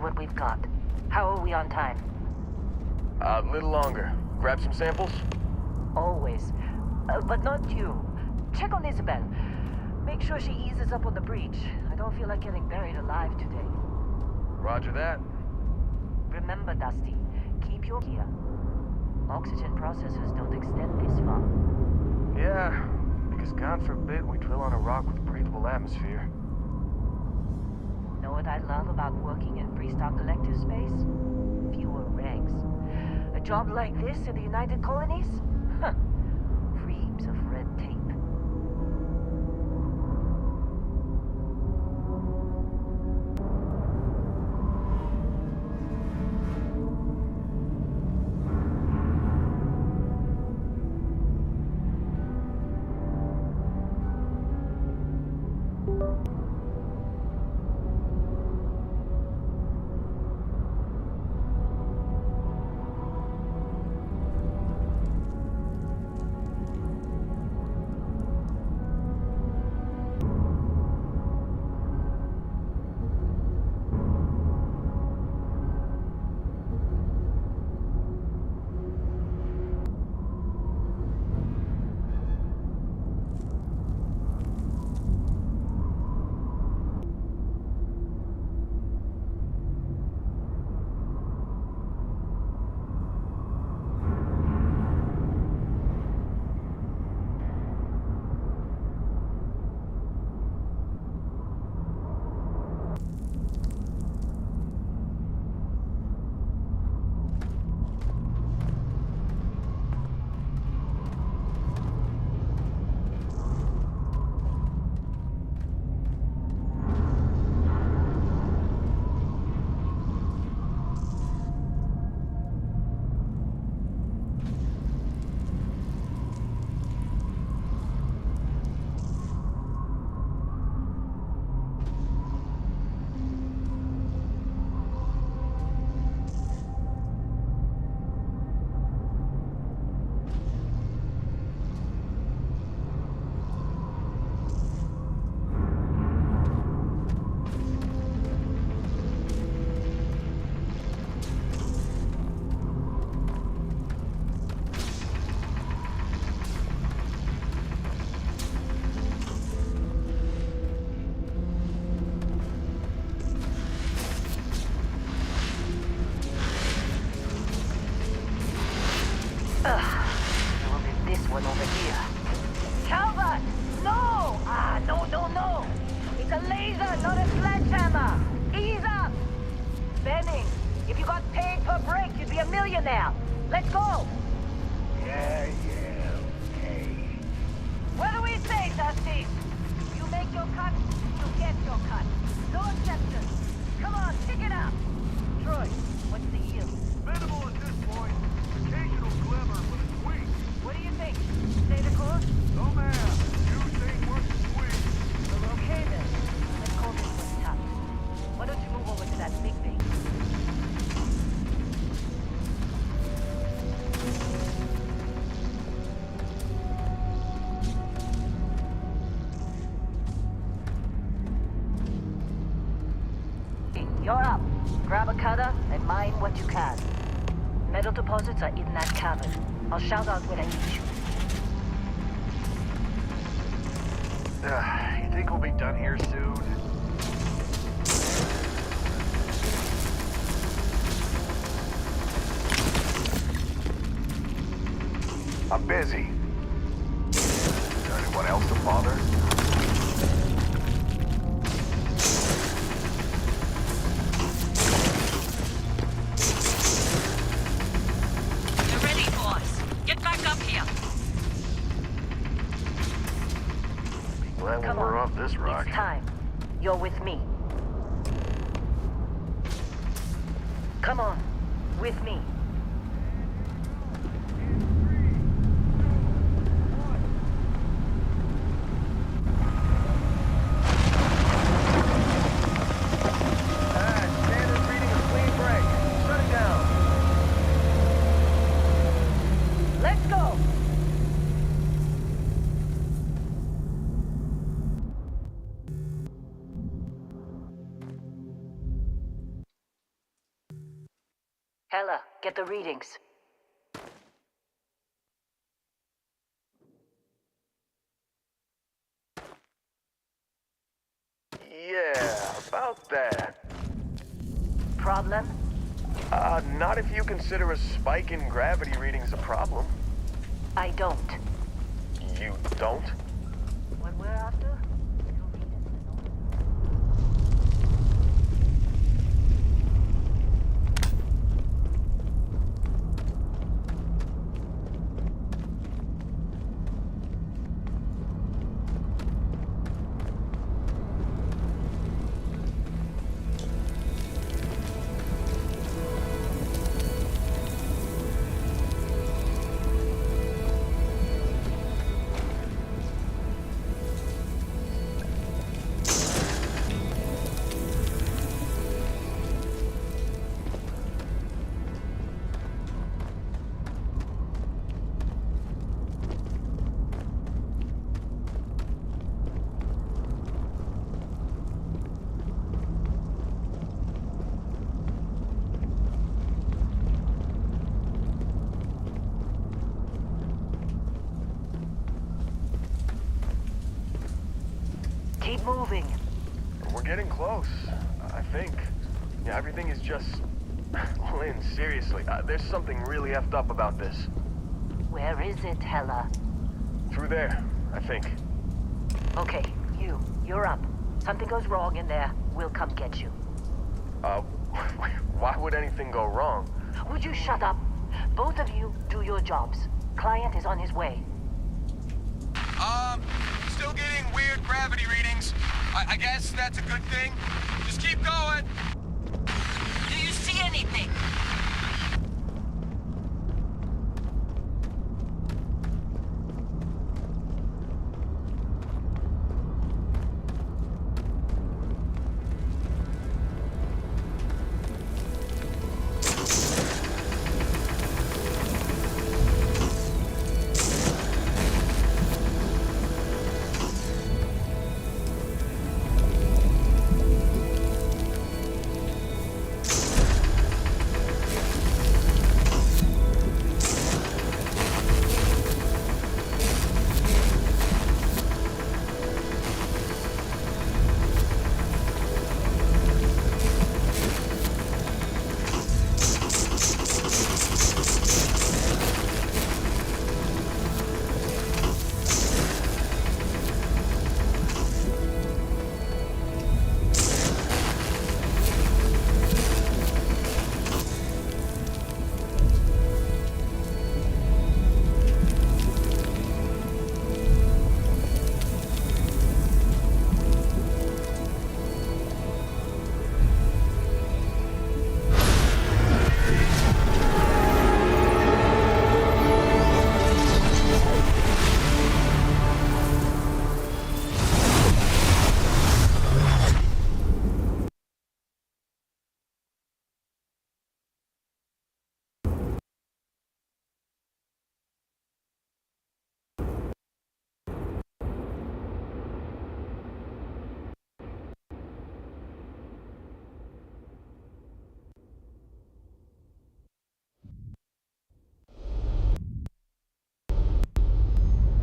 what we've got. How are we on time? A little longer. Grab some samples? Always. But not you. Check on Isabel. Make sure she eases up on the breach. I don't feel like getting buried alive today. Roger that. Remember, Dusty, keep your gear. Oxygen processors don't extend this far. Yeah, because God forbid we drill on a rock with breathable atmosphere. Know what I love about working in Freestar Collective space? Fewer regs. A job like this in the United Colonies? Huh. Reams of red tape. We'll leave this one over here. Calvert! No! No. It's a laser, not a sledgehammer. Ease up! Benning, if you got paid per break, you'd be a millionaire. Let's go! Yeah, okay. What do we say, Dusty? You make your cut, you get your cut. No exceptions. Come on, pick it up. Troy, what's the yield? Minimal at this point. Occasional glimmer, but it's weak. What do you think? Stay the course? No, ma'am. Juice ain't worth the squeeze. Well, okay then. Let's call this one tough. Why don't you move over to that big thing? You're up. Grab a cutter and mine what you can. Metal deposits are in that cavern. I'll shout out when I need you. You think we'll be done here soon? I'm busy. Is there anyone else to bother? You're ready, boys. Get back up here. Glad when Come we're on. off this rock. It's time. You're with me. Come on. With me. Hella, get the readings. Yeah, about that. Problem? Not if you consider a spike in gravity readings a problem. I don't. You don't? What we're after? Keep moving. We're getting close, I think. Yeah, everything is just... Lynn, seriously, there's something really effed up about this. Where is it, Hella? Through there, I think. Okay, you're up. Something goes wrong in there, we'll come get you. Why would anything go wrong? Would you shut up? Both of you do your jobs. Client is on his way. Still getting weird gravity readings. I guess that's a good thing. Just keep going. Do you see anything?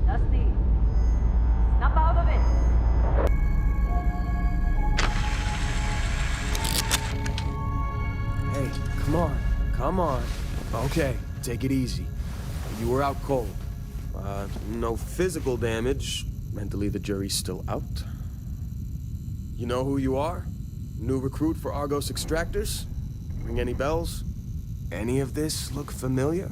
Dusty, snap out of it. Hey, come on. Okay, take it easy. You were out cold. No physical damage. Mentally, the jury's still out. You know who you are? New recruit for Argos Extractors? Ring any bells? Any of this look familiar?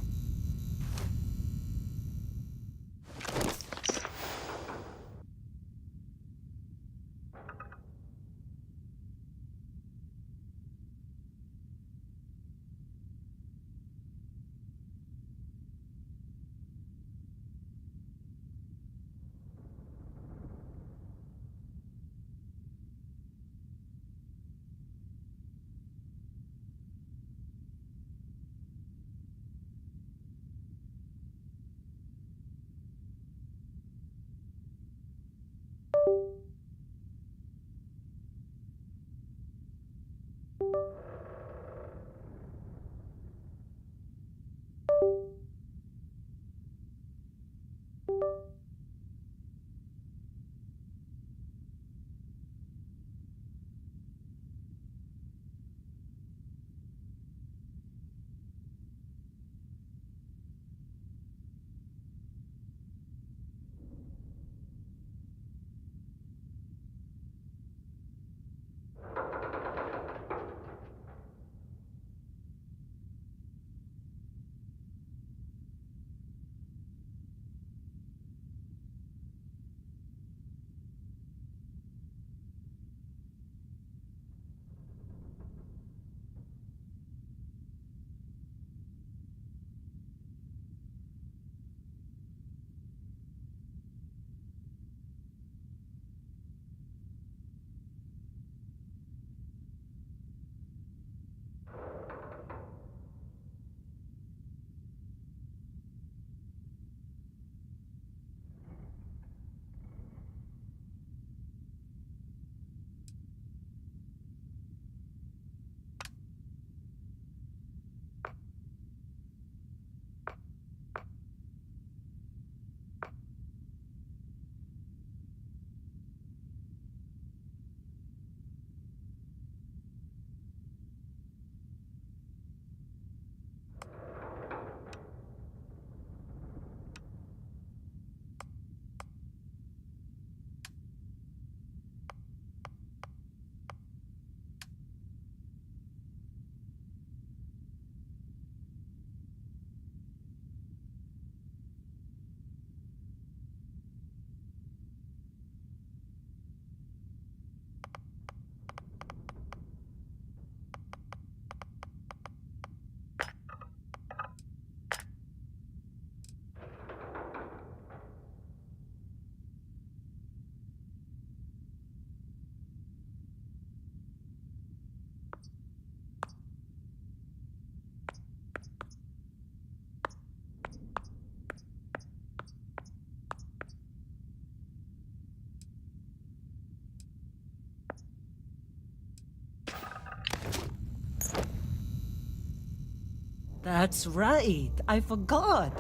That's right. I forgot.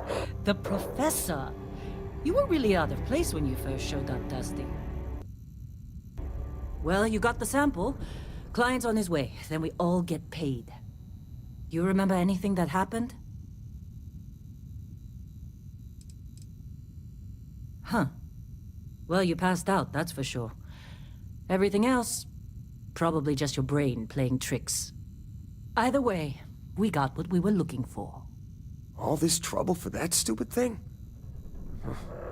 The professor. You were really out of place when you first showed up, Dusty. Well, you got the sample. Client's on his way. Then we all get paid. You remember anything that happened? Huh. Well, you passed out, that's for sure. Everything else, probably just your brain playing tricks. Either way, we got what we were looking for. All this trouble for that stupid thing?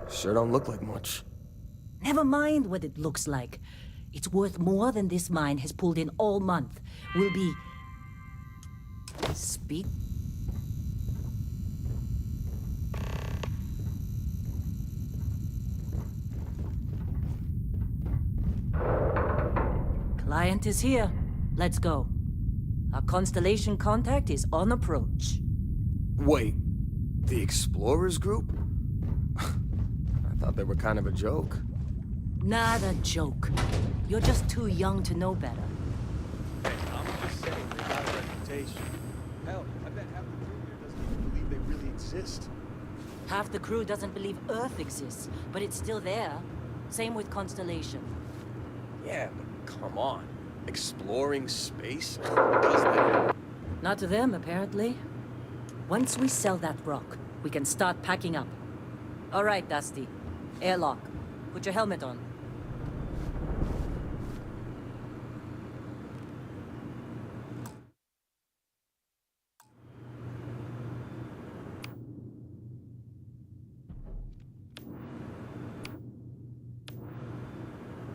Sure don't look like much. Never mind what it looks like. It's worth more than this mine has pulled in all month. We'll be... Speak? Client is here. Let's go. Our constellation contact is on approach. Wait, the Explorers group? I thought they were kind of a joke. Not a joke. You're just too young to know better. I'm just saying they got a reputation. Hell, I bet half the crew here doesn't even believe they really exist. Half the crew doesn't believe Earth exists, but it's still there. Same with Constellation. Yeah, but come on. Exploring space? Who does that? Not to them, apparently. Once we sell that rock, we can start packing up. All right, Dusty. Airlock. Put your helmet on.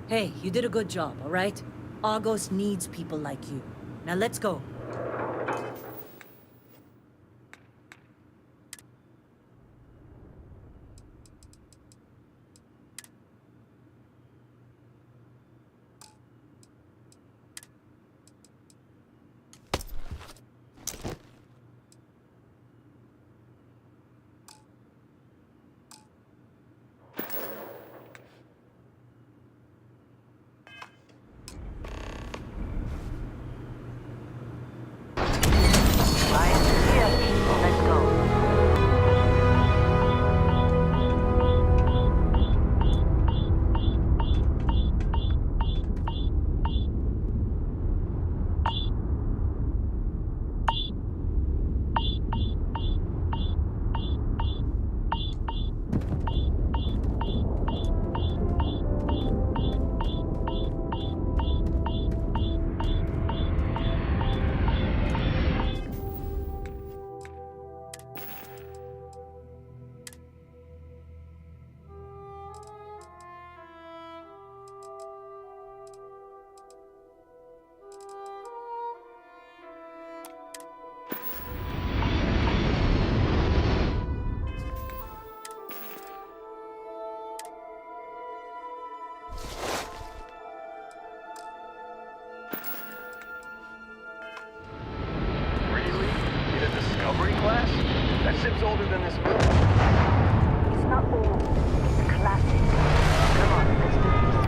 Hey, you did a good job, all right? Argos needs people like you. Now let's go. Let's go. That ship's older than this building. It's not old. It's classic. Come on, let's do this.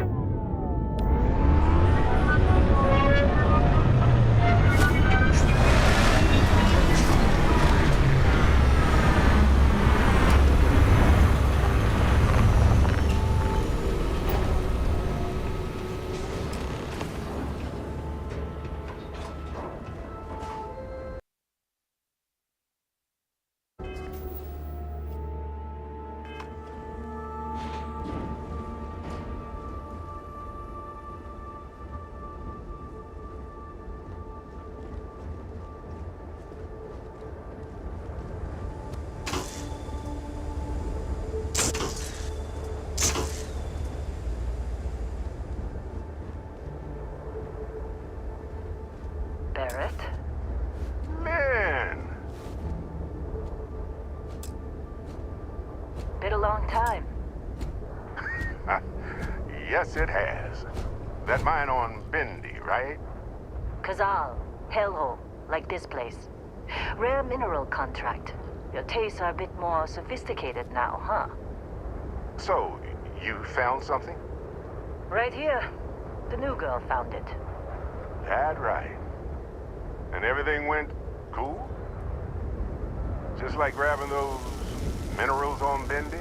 Barrett? Man! Been a long time. Yes, it has. That mine on Bendy, right? Kazal, hellhole, like this place. Rare mineral contract. Your tastes are a bit more sophisticated now, huh? So, you found something? Right here. The new girl found it. That right. And everything went cool? Just like grabbing those minerals on Bendy?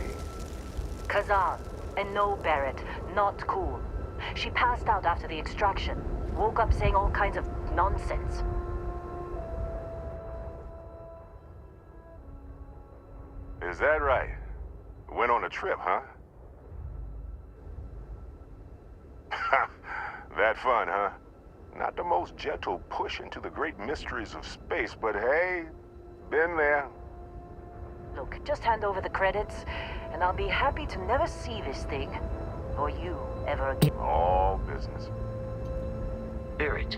Kazan. And no, Barrett, not cool. She passed out after the extraction. Woke up saying all kinds of nonsense. Is that right? Went on a trip, huh? That fun, huh? Not the most gentle push into the great mysteries of space, but hey, been there. Look, just hand over the credits, and I'll be happy to never see this thing, or you, ever again. All business. Barrett,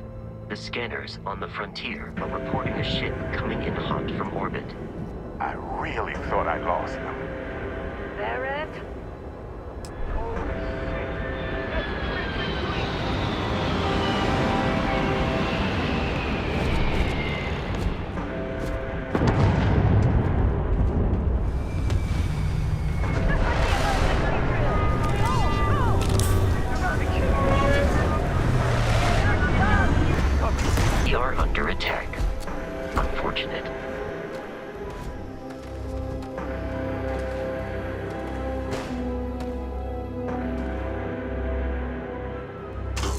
the scanners on the frontier are reporting a ship coming in hot from orbit. I really thought I lost them. Barrett? Holy shit. That's Crimson Fleet. We are under attack. Unfortunate.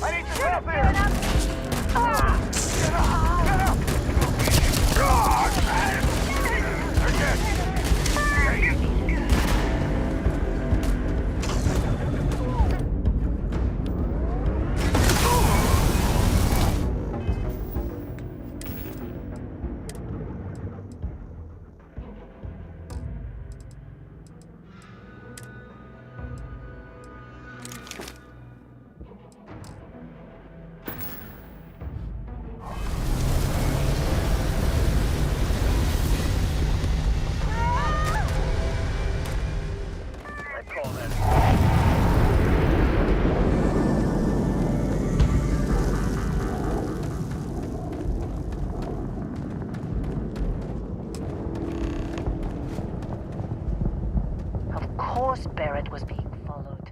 I need your help here! Of course Barrett was being followed.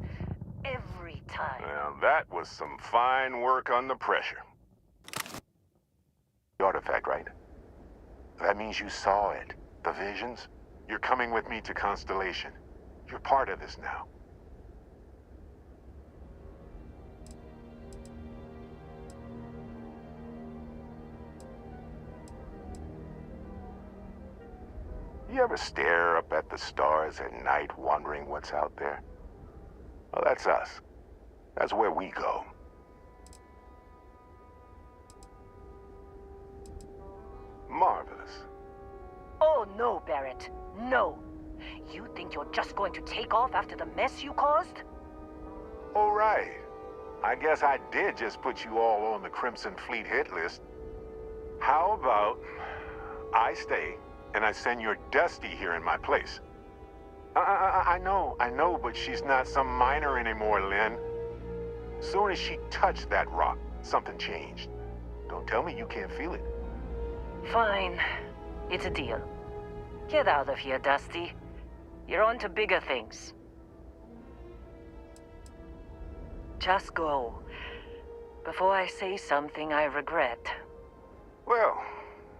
Every time. Well, that was some fine work under pressure. The artifact, right? That means you saw it. The visions? You're coming with me to Constellation. You're part of this now. You ever stare up at the stars at night wondering what's out there? Well, that's us. That's where we go. Marvelous. Oh no, Barrett. No. You think you're just going to take off after the mess you caused? All right. I guess I did just put you all on the Crimson Fleet hit list. How about I stay and I send your Dusty here in my place? I know, but she's not some minor anymore, Lynn. Soon as she touched that rock, something changed. Don't tell me you can't feel it. Fine. It's a deal. Get out of here, Dusty. You're on to bigger things. Just go. Before I say something I regret. Well,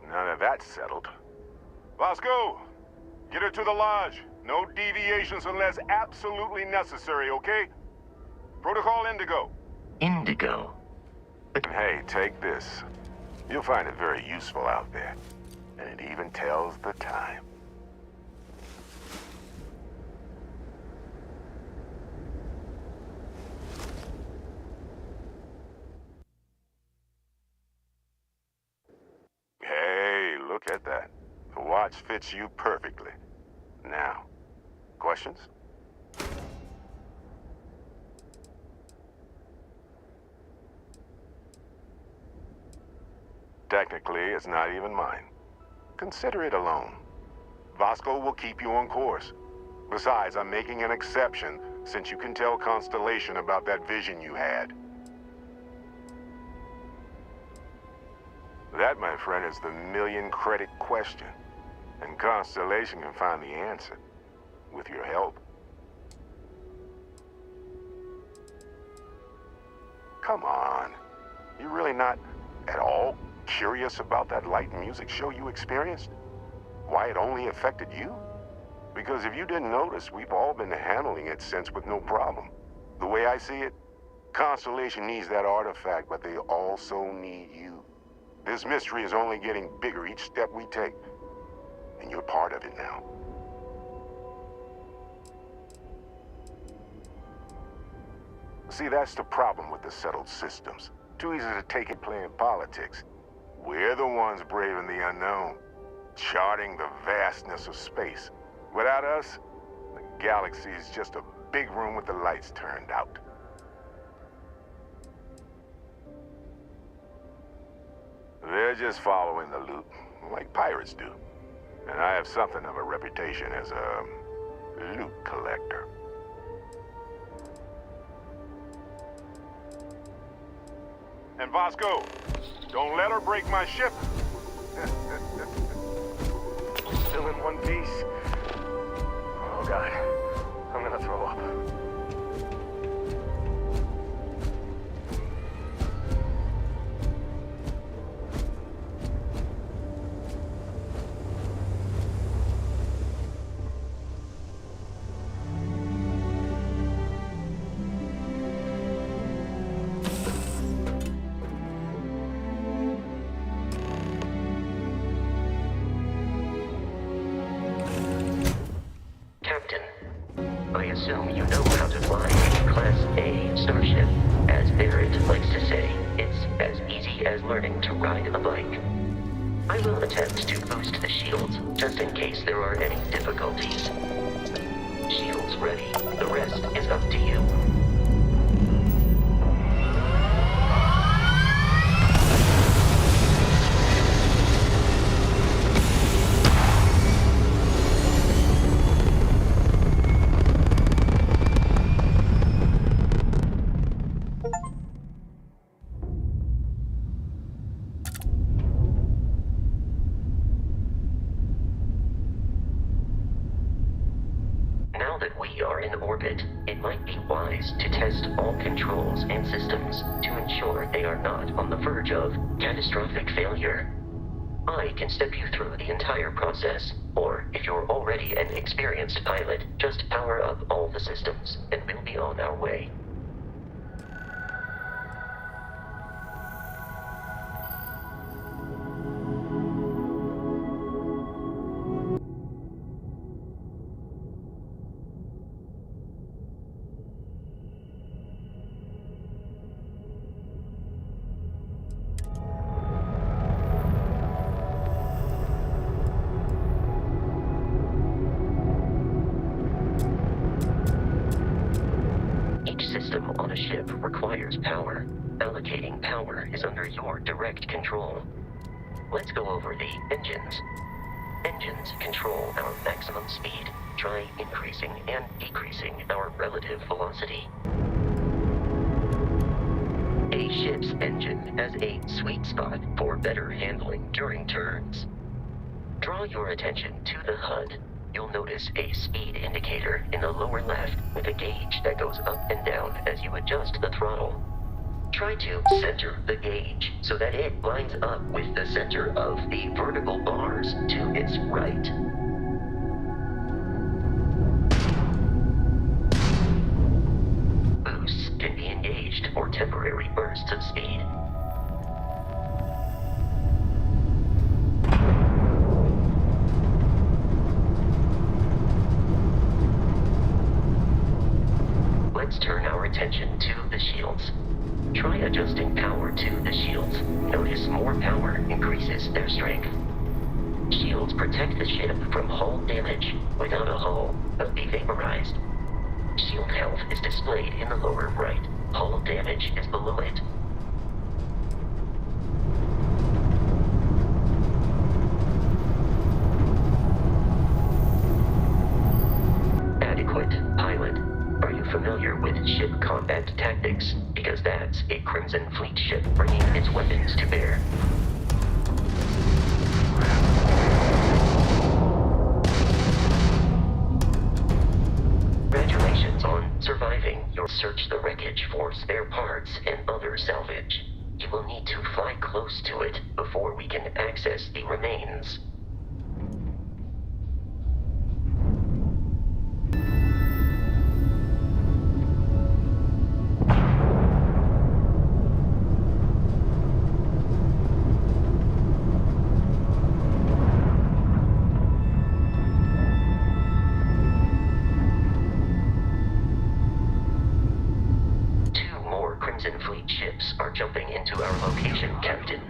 now that that's settled. Vasco, get her to the lodge. No deviations unless absolutely necessary, okay? Protocol Indigo. Indigo. Hey, take this. You'll find it very useful out there. And it even tells the time. Hey, look at that. The watch fits you perfectly. Now, questions? Technically, it's not even mine. Consider it a loan. Vasco will keep you on course. Besides, I'm making an exception since you can tell Constellation about that vision you had. That, my friend, is the million-credit question. And Constellation can find the answer. With your help. Come on. You're really not at all curious about that light and music show you experienced? why it only affected you? Because if you didn't notice, we've all been handling it since with no problem. The way I see it, Constellation needs that artifact, but they also need you. This mystery is only getting bigger each step we take, and you're part of it now. See, that's the problem with the settled systems. Too easy to take it playing politics. We're the ones braving the unknown, charting the vastness of space. Without us, the galaxy is just a big room with the lights turned out. They're just following the loot, like pirates do. And I have something of a reputation as a loot collector. And Vasco, don't let her break my ship. Still in one piece. Oh God, I'm gonna throw up. I assume you know how to fly a Class A Starship. As Barrett likes to say, it's as easy as learning to ride a bike. I will attempt to boost the shields, just in case there are any difficulties. Shields ready. The rest is up to you. Now that we are in orbit, it might be wise to test all controls and systems to ensure they are not on the verge of catastrophic failure. I can step you through the entire process, or if you're already an experienced pilot, just power up all the systems, and we'll be on our way. On a ship requires power. Allocating power is under your direct control. Let's go over the engines. Engines control our maximum speed. Try increasing and decreasing our relative velocity. A ship's engine has a sweet spot for better handling during turns. Draw your attention to the HUD. You'll notice a speed indicator in the lower left with a gauge that goes up and down as you adjust the throttle. Try to center the gauge so that it lines up with the center of the vertical bars to its right. Boosts can be engaged for temporary bursts of speed. Let's turn our attention to the shields. Try adjusting power to the shields. Notice more power increases their strength. Shields protect the ship from hull damage. Without a hull, it'll be vaporized. Shield health is displayed in the lower right. Hull damage is below it. Adequate pilot. Are you familiar with ship combat tactics? Because that's a Crimson Fleet ship bringing its weapons to bear. Congratulations on surviving. You'll search the wreckage for spare parts and other salvage. You will need to fly close to it before we can access the remains. jumping into our location, Captain.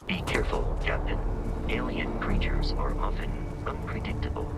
Be careful, Captain. Alien creatures are often unpredictable.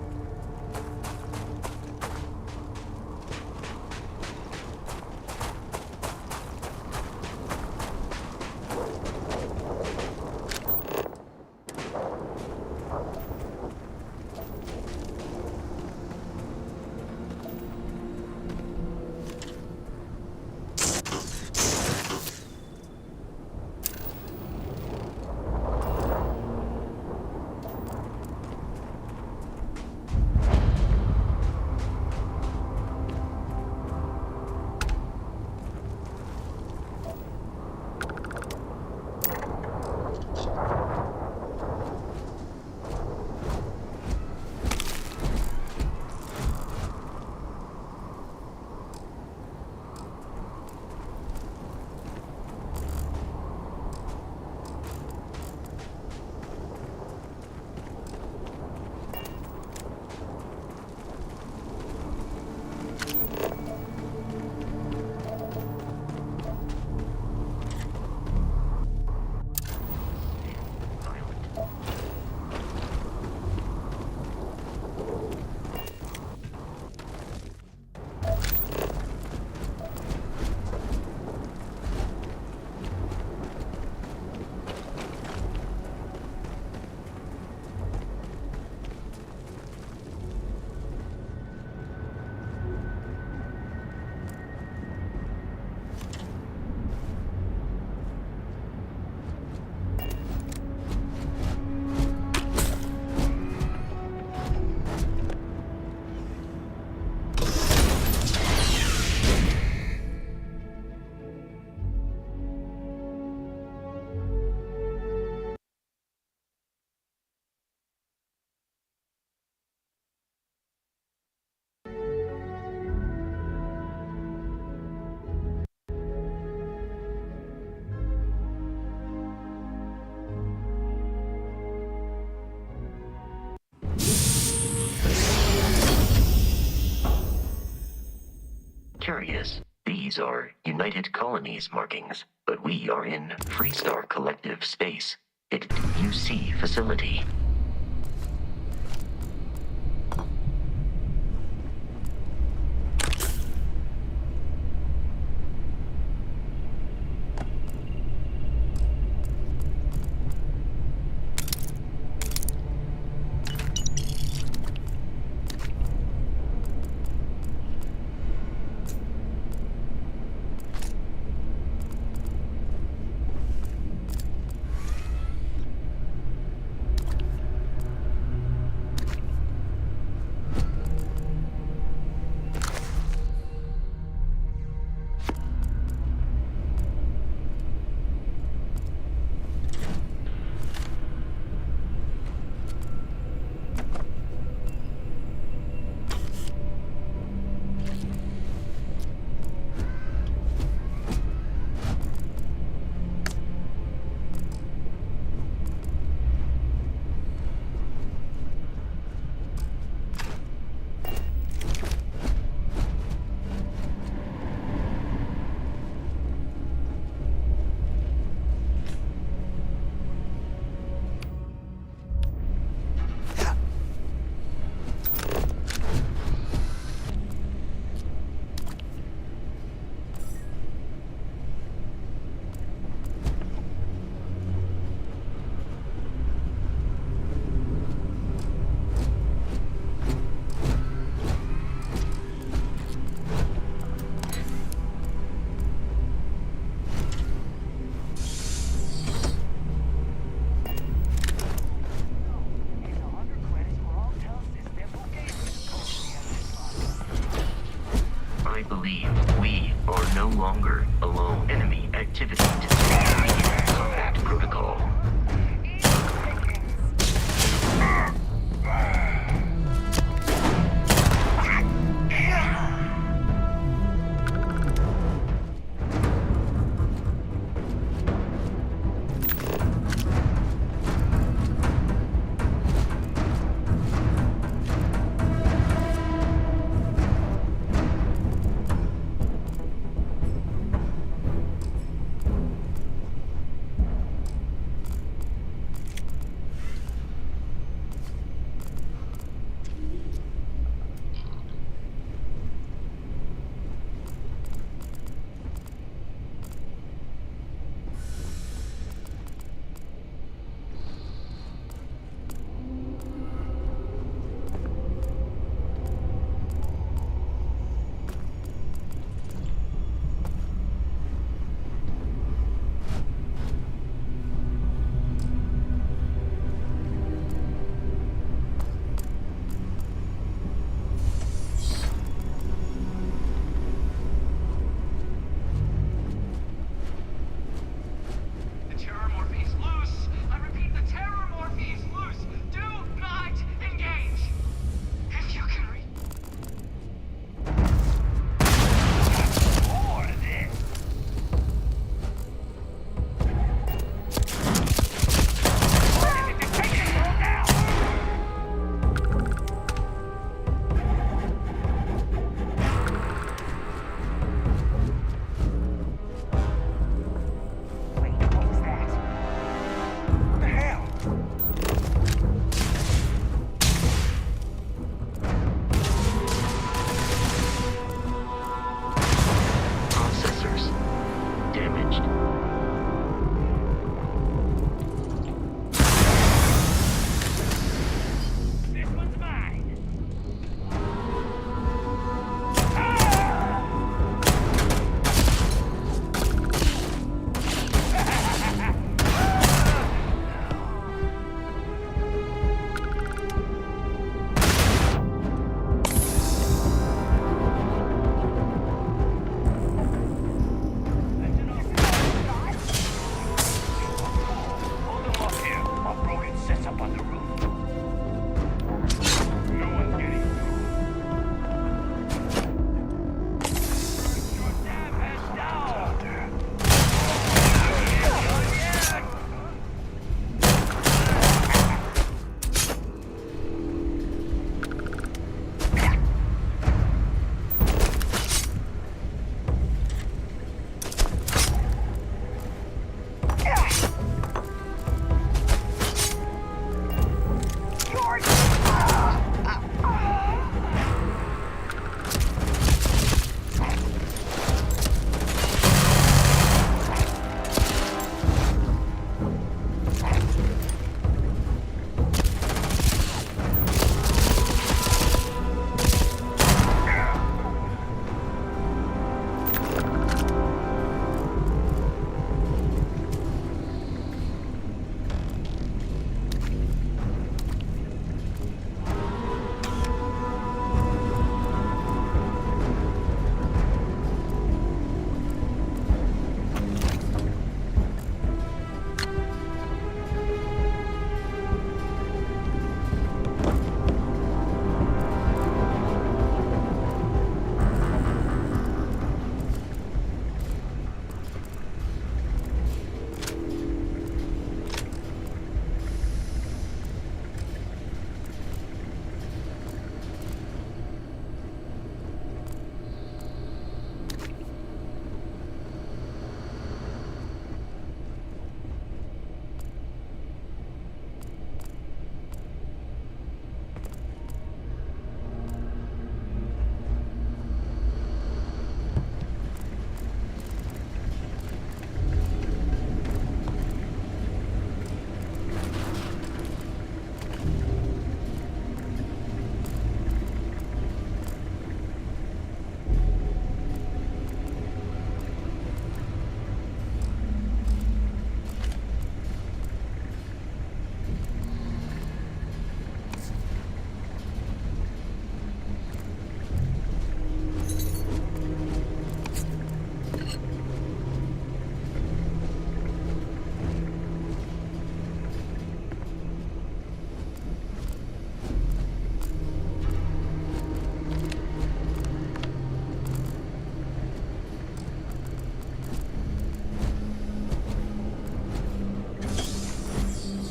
areas. These are United Colonies markings, but we are in Freestar Collective space. It UC facility.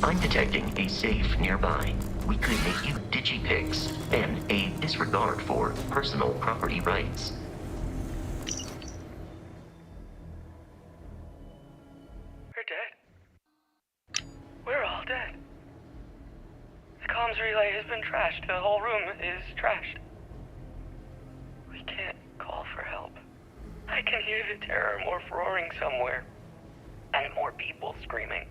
I'm detecting a safe nearby. We could make you digipics and a disregard for personal property rights. We're dead. We're all dead. The comms relay has been trashed. The whole room is trashed. We can't call for help. I can hear the terror morph roaring somewhere. And more people screaming.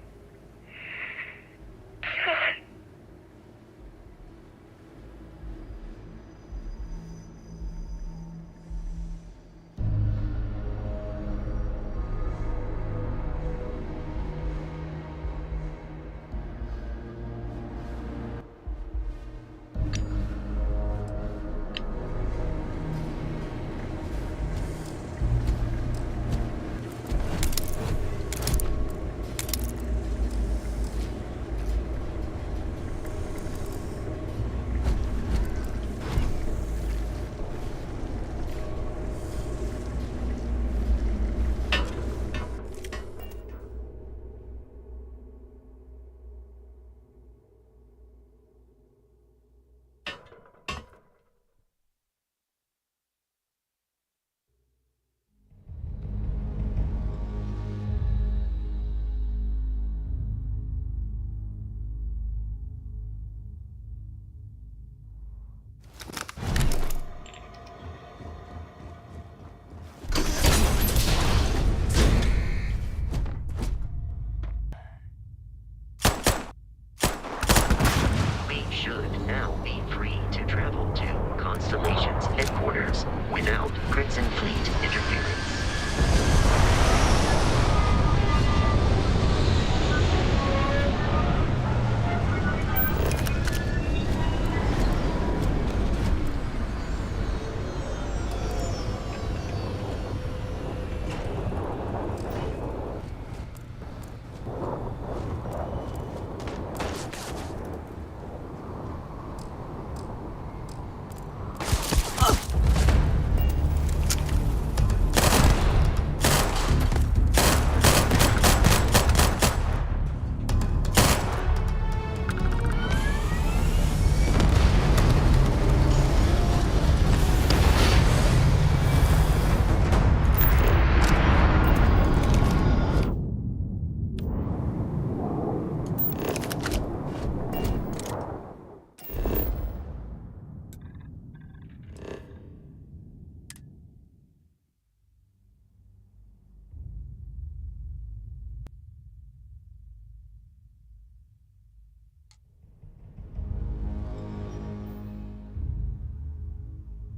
Without Crimson Fleet interference.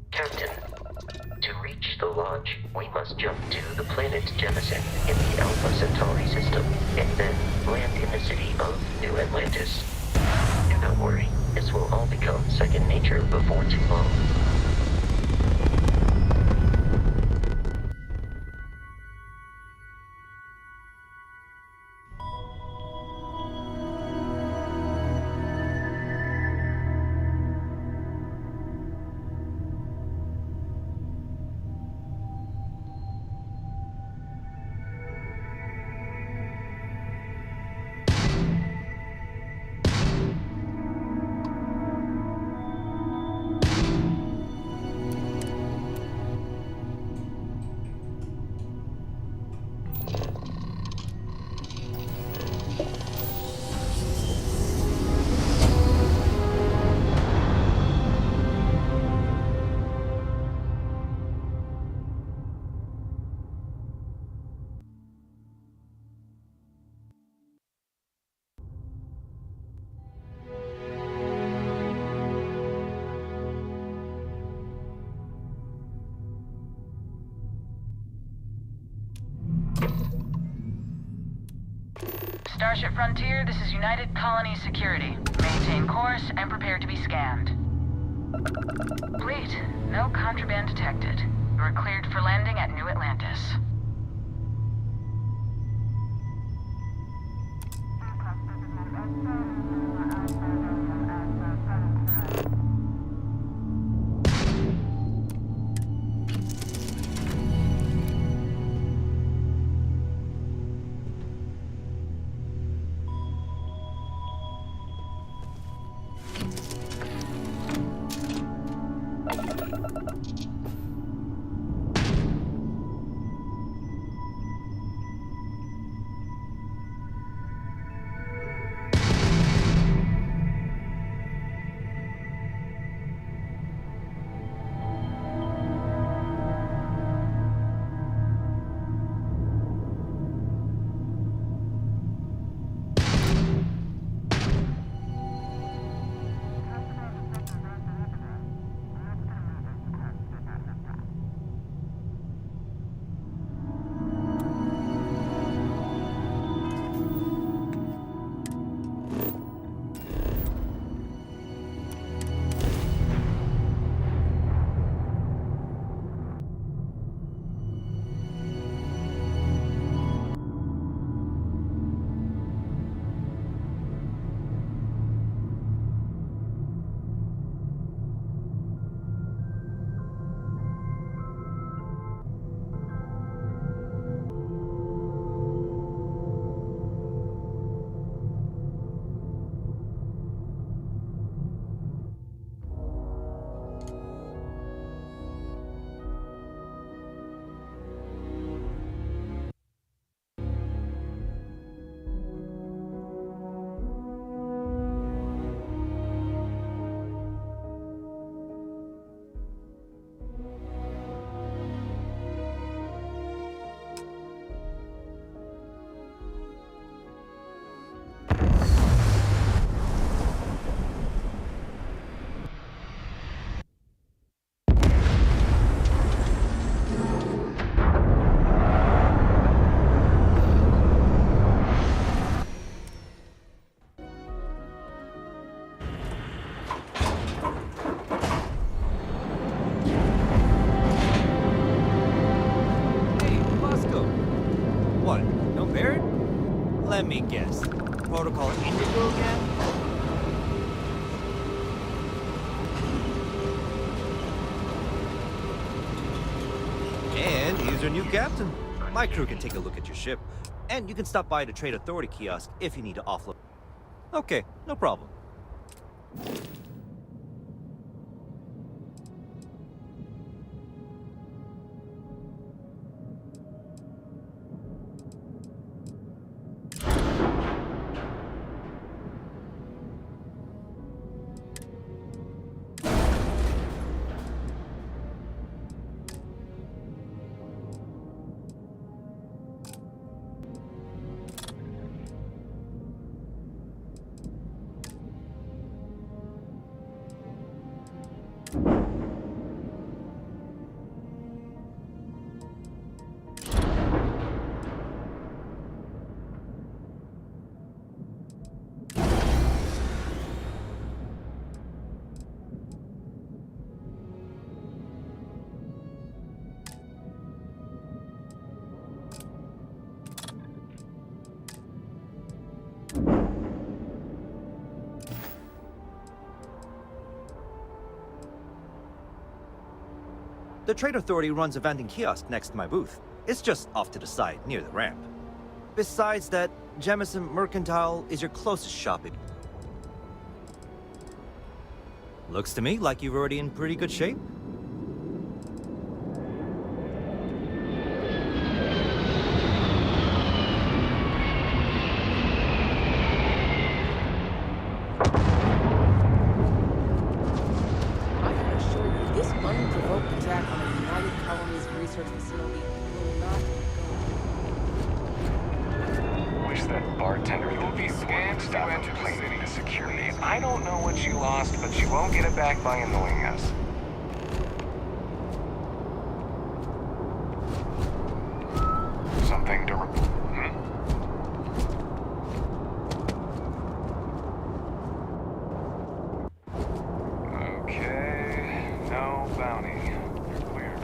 Captain, to reach the launch, we must jump to the planet Jemison in the Alpha Centauri system, and then land in the city of New Atlantis. Do not worry, this will all become second nature before too long. Starship Frontier, this is United Colony Security. Maintain course and prepare to be scanned. Fleet, no contraband detected. You are cleared for landing at New Atlantis. Protocol Indigo again? And here's your new captain. My crew can take a look at your ship, and you can stop by the Trade Authority kiosk if you need to offload. Okay, no problem. The Trade Authority runs a vending kiosk next to my booth. It's just off to the side, near the ramp. Besides that, Jemison Mercantile is your closest shopping. Looks to me like you're already in pretty good shape. I don't know what you lost, but you won't get it back by annoying us. Something to report? Okay, no bounty. You're clear.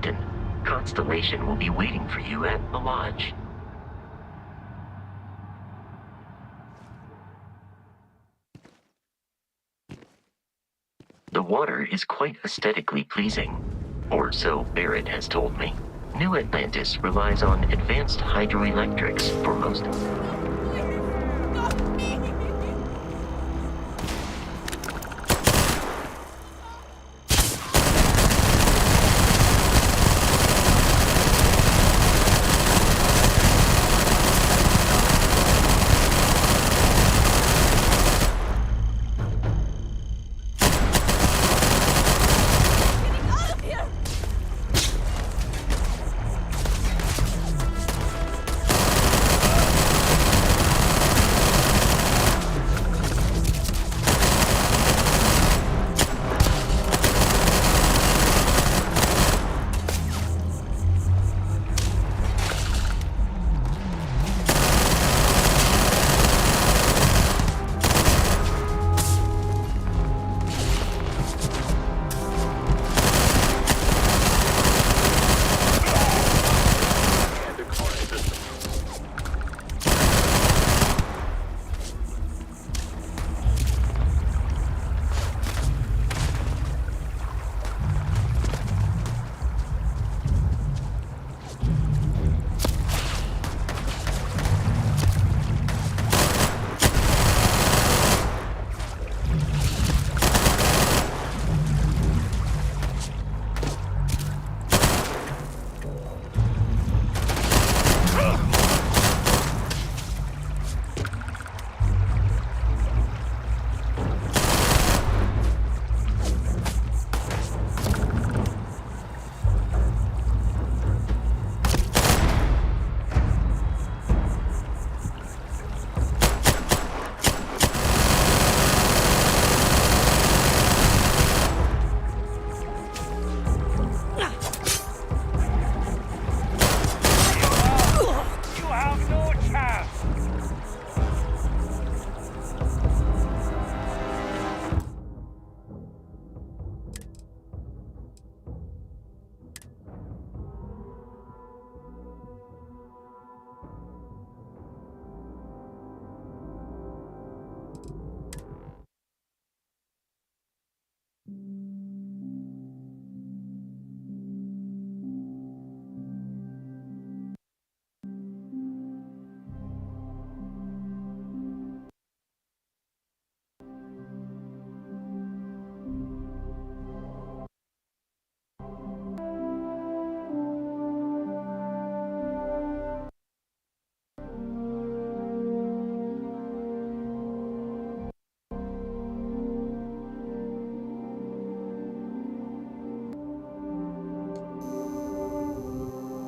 Captain. Constellation will be waiting for you at the lodge. The water is quite aesthetically pleasing, or so Barrett has told me. New Atlantis relies on advanced hydroelectrics for most.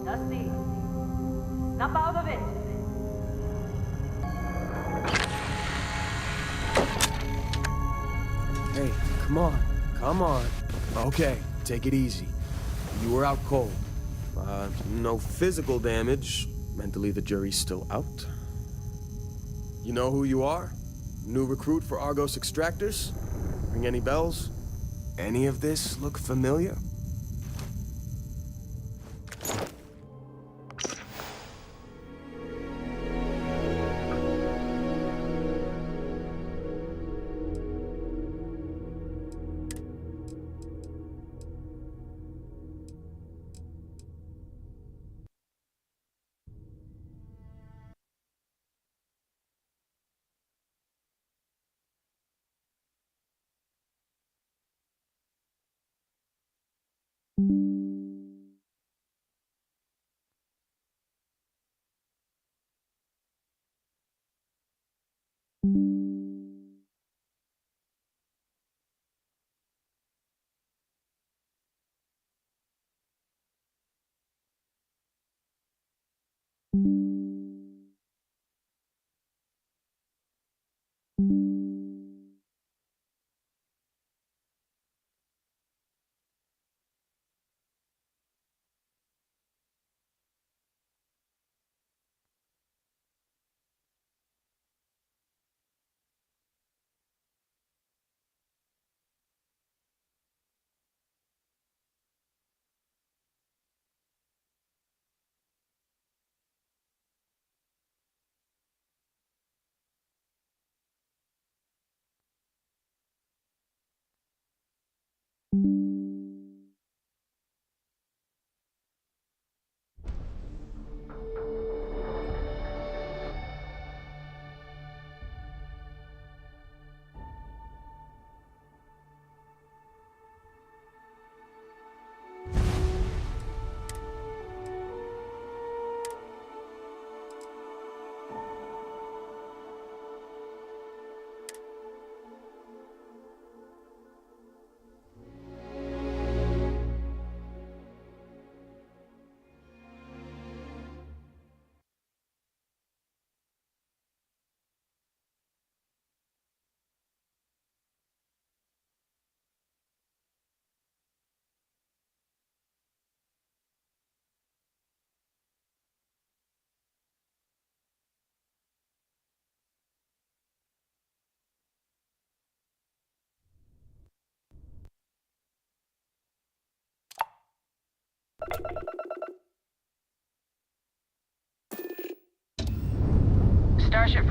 Dusty, snap out of it. Hey, come on. Come on. Okay, take it easy. You were out cold. No physical damage. Mentally, the jury's still out. You know who you are? New recruit for Argos Extractors? Ring any bells? Any of this look familiar?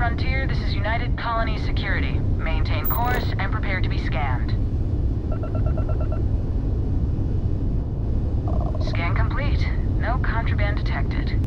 Frontier, this is United Colony Security. Maintain course and prepare to be scanned. Scan complete. No contraband detected.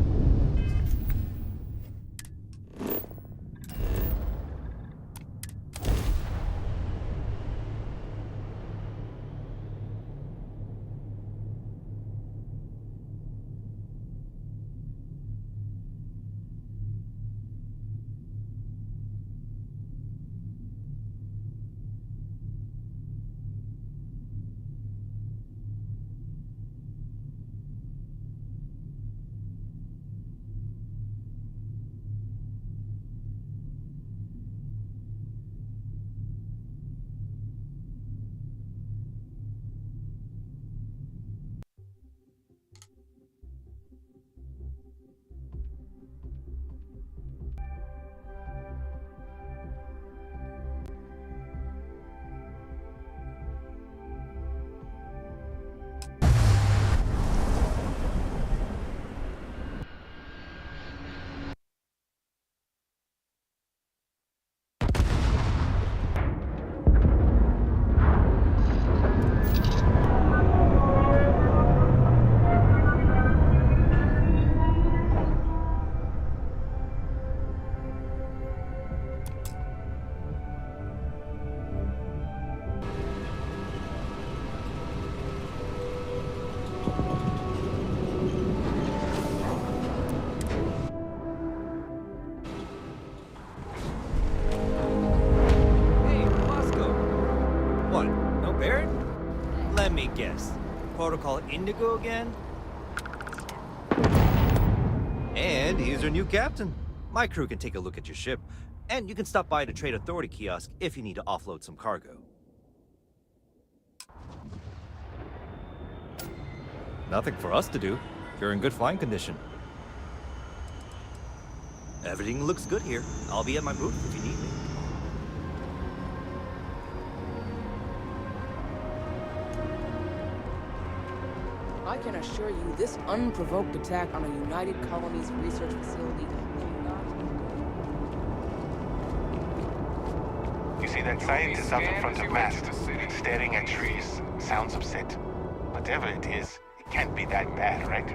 Guess. Protocol Indigo again? And here's your new captain. My crew can take a look at your ship, and you can stop by the Trade Authority kiosk if you need to offload some cargo. Nothing for us to do. You're in good flying condition. Everything looks good here. I'll be at my booth if you need me. I can assure you, this unprovoked attack on a United Colonies research facility will not... You see that scientist out in front of mast, staring at trees. Sounds upset. Whatever it is, it can't be that bad, right?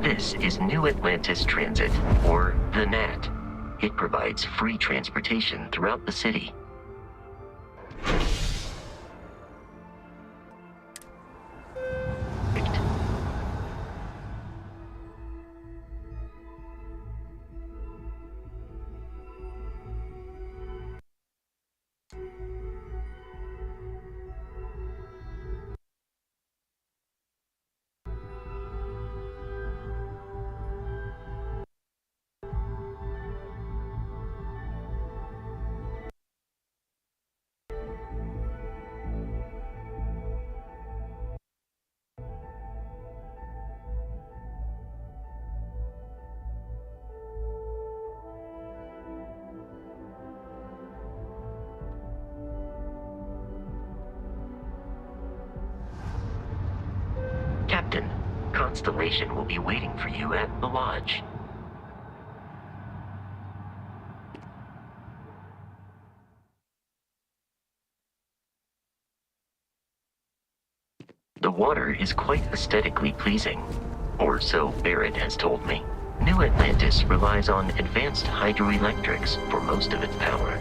This is New Atlantis Transit, or the NAT. It provides free transportation throughout the city. Captain, Constellation will be waiting for you at the lodge. The water is quite aesthetically pleasing, or so Barrett has told me. New Atlantis relies on advanced hydroelectrics for most of its power.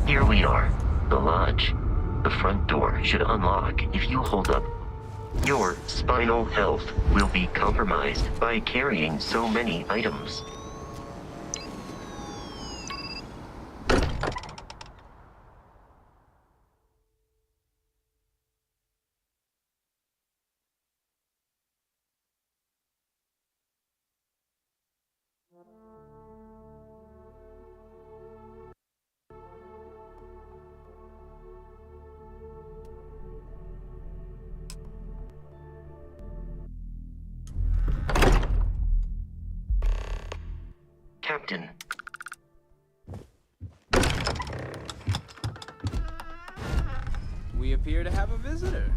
Here we are, the lodge. The front door should unlock if you hold up Your spinal health will be compromised by carrying so many items. Captain. We appear to have a visitor.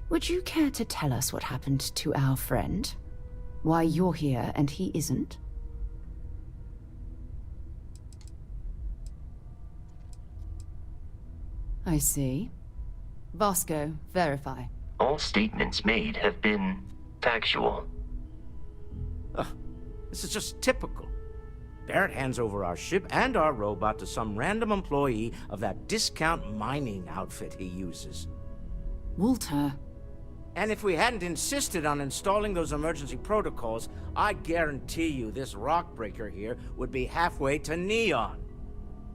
Would you care to tell us what happened to our friend? Why you're here and he isn't? I see. Vasco, verify. All statements made have been factual. This is just typical. Barrett hands over our ship and our robot to some random employee of that discount mining outfit he uses. Walter. And if we hadn't insisted on installing those emergency protocols, I guarantee you this rock breaker here would be halfway to Neon.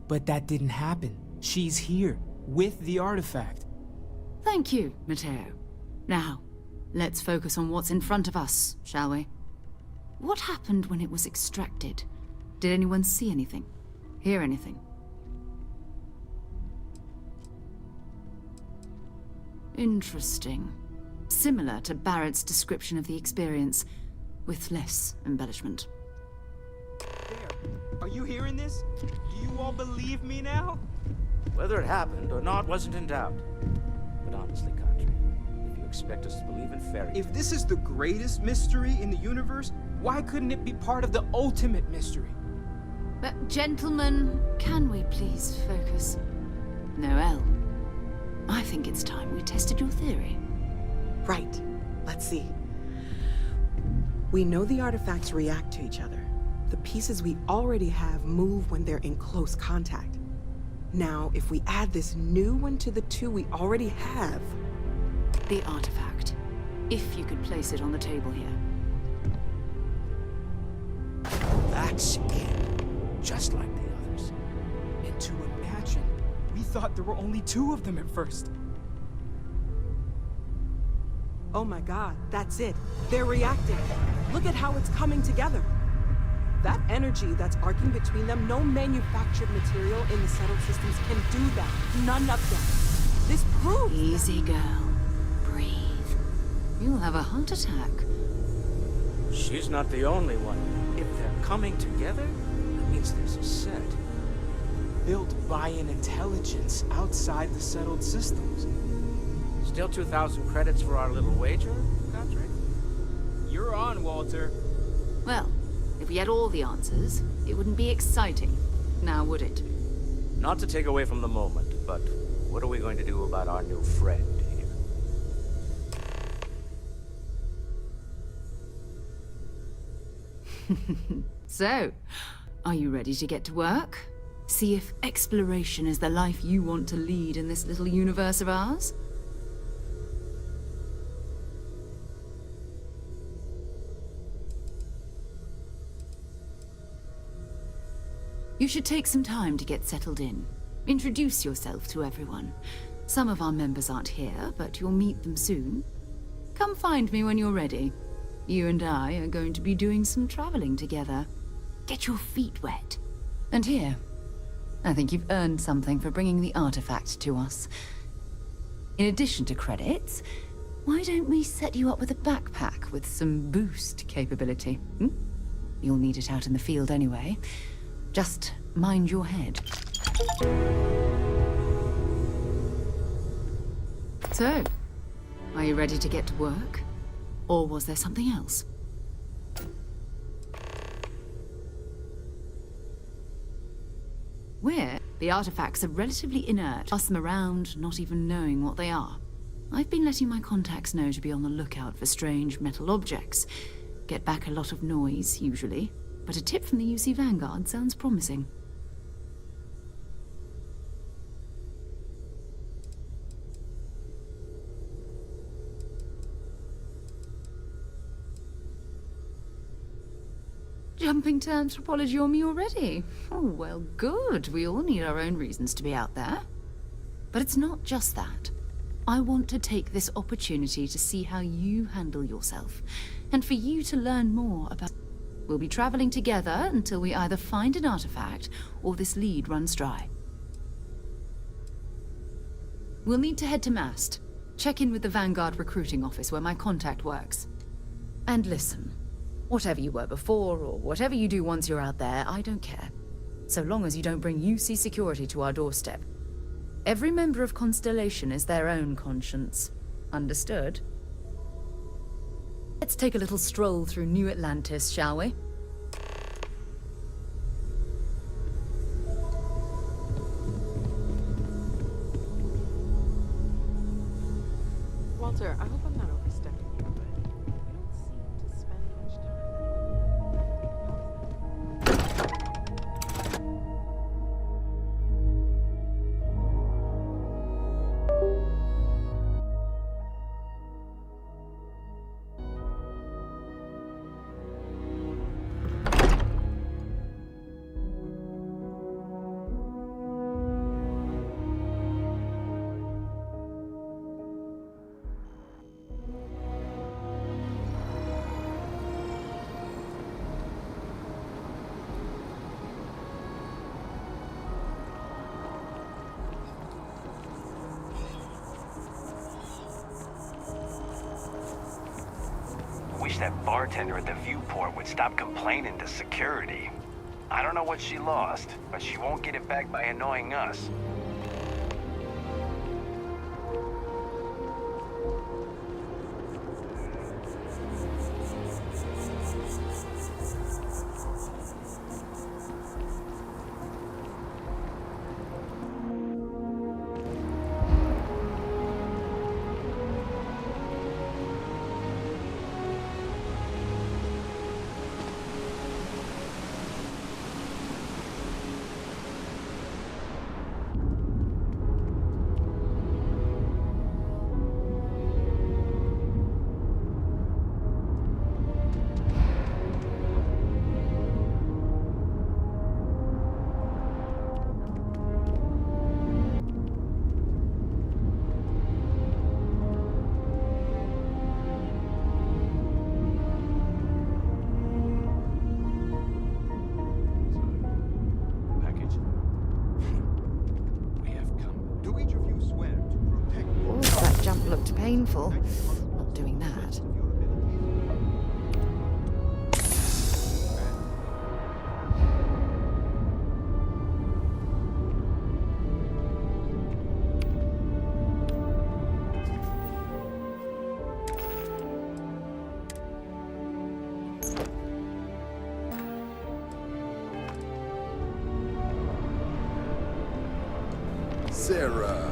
But that didn't happen. She's here, with the artifact. Thank you, Matteo. Now, let's focus on what's in front of us, shall we? What happened when it was extracted? Did anyone see anything? Hear anything? Interesting. Similar to Barrett's description of the experience, with less embellishment. There. Are you hearing this? Do you all believe me now? Whether it happened or not wasn't in doubt. But honestly, Country, if you expect us to believe in fairy tales... If this is the greatest mystery in the universe, why couldn't it be part of the ultimate mystery? But gentlemen, can we please focus? Noel, I think it's time we tested your theory. Right. Let's see. We know the artifacts react to each other. The pieces we already have move when they're in close contact. Now, if we add this new one to the two we already have... The artifact. If you could place it on the table here. That's it. Just like the others. And to imagine, we thought there were only 2 of them at first. Oh my god, that's it. They're reacting. Look at how it's coming together. That energy that's arcing between them, no manufactured material in the settled systems can do that. None of them. This proves... Easy, girl. Breathe. You'll have a heart attack. She's not the only one. If they're coming together, that means there's a set. Built by an intelligence outside the settled systems. Still 2,000 credits for our little wager, Country? You're on, Walter. Well, if we had all the answers, it wouldn't be exciting, now would it? Not to take away from the moment, but what are we going to do about our new friend here? So, are you ready to get to work? See if exploration is the life you want to lead in this little universe of ours? You should take some time to get settled in. Introduce yourself to everyone. Some of our members aren't here, but you'll meet them soon. Come find me when you're ready. You and I are going to be doing some traveling together. Get your feet wet. And here, I think you've earned something for bringing the artifact to us. In addition to credits, why don't we set you up with a backpack with some boost capability? You'll need it out in the field anyway. Just mind your head. So, are you ready to get to work? Or was there something else? The artifacts are relatively inert. Toss them around, not even knowing what they are. I've been letting my contacts know to be on the lookout for strange metal objects. Get back a lot of noise, usually. but a tip from the UC Vanguard sounds promising. Jumping to anthropology on me already? Oh, well, good. We all need our own reasons to be out there. But it's not just that. I want to take this opportunity to see how you handle yourself, and for you to learn more about... We'll be traveling together until we either find an artifact or this lead runs dry. We'll need to head to Mast. Check in with the Vanguard recruiting office where my contact works. And listen, whatever you were before or whatever you do once you're out there, I don't care. So long as you don't bring UC security to our doorstep. Every member of Constellation is their own conscience. Understood? Let's take a little stroll through New Atlantis, shall we? Walter, I hope I'm not overstepping you, but you don't seem to spend much Wish that bartender at the viewport would stop complaining to security. I don't know what she lost, but she won't get it back by annoying us. Painful. Not doing that. Sarah.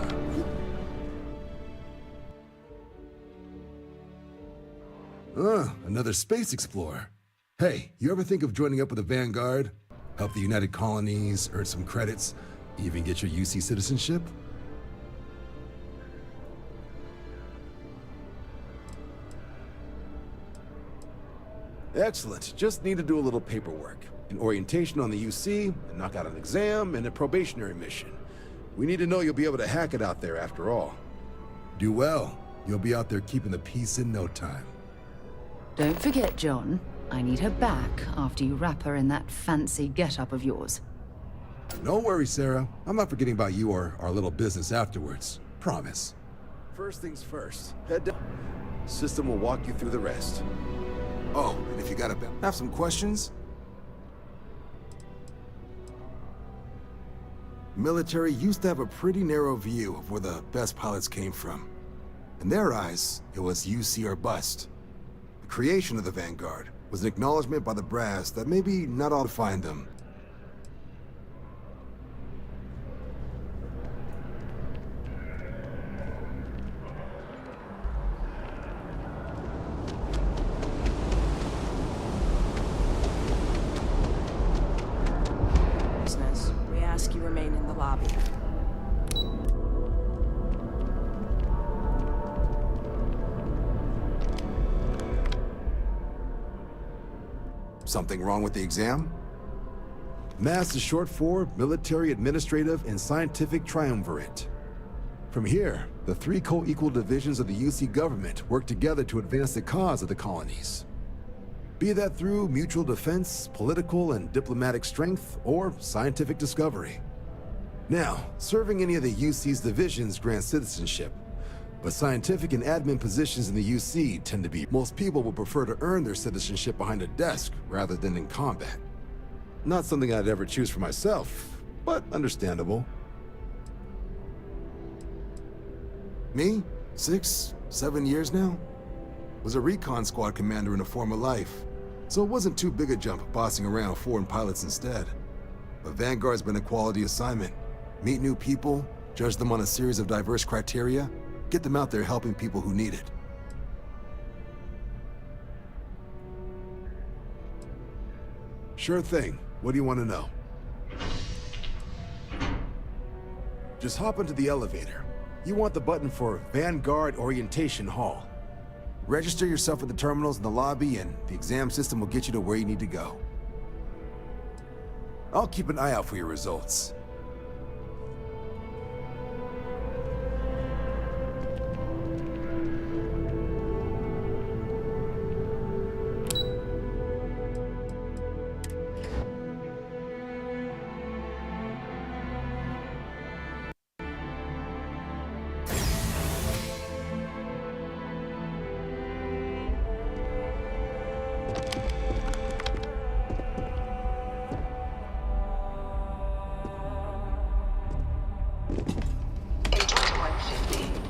Another space explorer. Hey, you ever think of joining up with the Vanguard? Help the United Colonies, earn some credits, even get your UC citizenship? Excellent. Just need to do a little paperwork. An orientation on the UC, and knock out an exam, and a probationary mission. We need to know you'll be able to hack it out there after all. Do well. You'll be out there keeping the peace in no time. Don't forget, John. I need her back after you wrap her in that fancy get-up of yours. No worries, Sarah. I'm not forgetting about you or our little business afterwards. Promise. First things first. Head down. System will walk you through the rest. Oh, and if you gotta have some questions? Military used to have a pretty narrow view of where the best pilots came from. In their eyes, it was UC or bust. The creation of the Vanguard was an acknowledgement by the brass that maybe not all find them. Something wrong with the exam? MASS is short for Military, Administrative, and Scientific Triumvirate. From here, the 3 co-equal divisions of the UC government work together to advance the cause of the colonies. Be that through mutual defense, political and diplomatic strength, or scientific discovery. Now, serving any of the UC's divisions grants citizenship, but scientific and admin positions in the UC tend to be most people would prefer to earn their citizenship behind a desk rather than in combat. Not something I'd ever choose for myself, but understandable. Me? 6, 7 years now? Was a recon squad commander in a former life, so it wasn't too big a jump bossing around foreign pilots instead. But Vanguard's been a quality assignment. Meet new people, judge them on a series of diverse criteria, get them out there helping people who need it. Sure thing. What do you want to know? Just hop into the elevator. You want the button for Vanguard Orientation Hall. Register yourself at the terminals in the lobby and the exam system will get you to where you need to go. I'll keep an eye out for your results.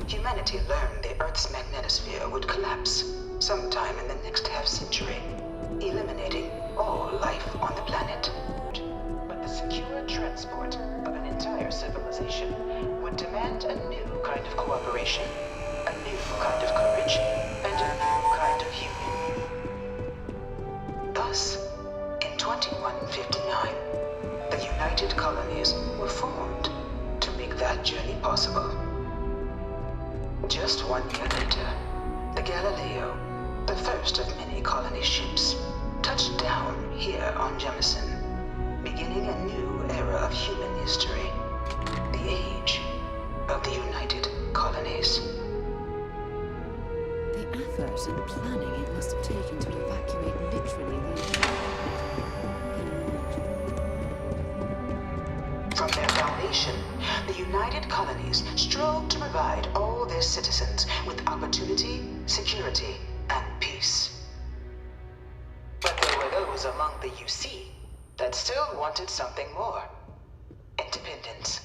Humanity learned the Earth's magnetosphere would collapse sometime in the next half-century, eliminating all life on the planet. But the secure transport of an entire civilization would demand a new kind of cooperation, a new kind of courage, and a new kind of human. Thus, in 2159, the United Colonies were formed to make that journey possible. Just 1 year later, the Galileo, the first of many colony ships, touched down here on Jemison, beginning a new era of human history, the age of the United Colonies. The effort and planning it must have taken to evacuate literally the From their foundation, the United Colonies strove to provide all their citizens with opportunity, security, and peace. But there were those among the UC that still wanted something more: independence.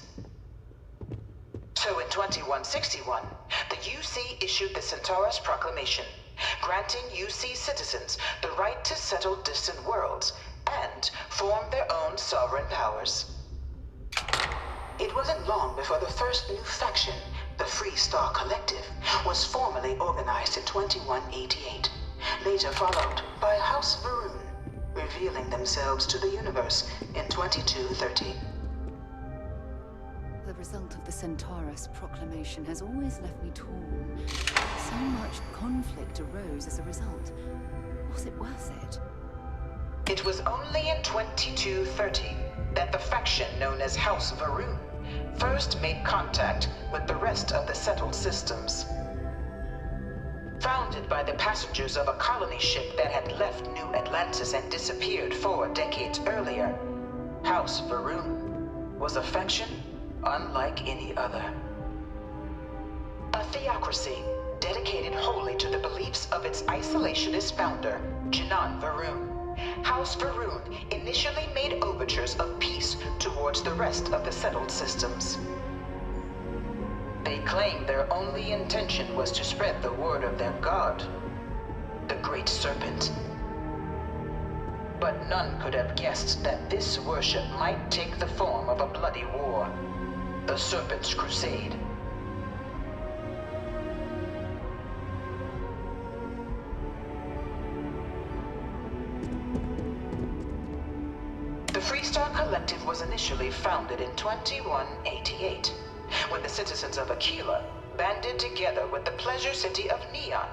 So in 2161, the UC issued the Centaurus Proclamation, granting UC citizens the right to settle distant worlds and form their own sovereign powers. It wasn't long before the first new faction, the Free Star Collective, was formally organized in 2188, later followed by House Varun, revealing themselves to the universe in 2230. The result of the Centaurus Proclamation has always left me torn. So much conflict arose as a result. Was it worth it? It was only in 2230 that the faction known as House Varun first made contact with the rest of the settled systems. Founded by the passengers of a colony ship that had left New Atlantis and disappeared 4 decades earlier, House Varun was a faction unlike any other. A theocracy dedicated wholly to the beliefs of its isolationist founder, Janan Varun. House Varun initially made overtures of peace towards the rest of the settled systems. They claimed their only intention was to spread the word of their god, the Great Serpent. But none could have guessed that this worship might take the form of a bloody war, the Serpent's Crusade. The Freestar Collective was initially founded in 2188, when the citizens of Aquila banded together with the pleasure city of Neon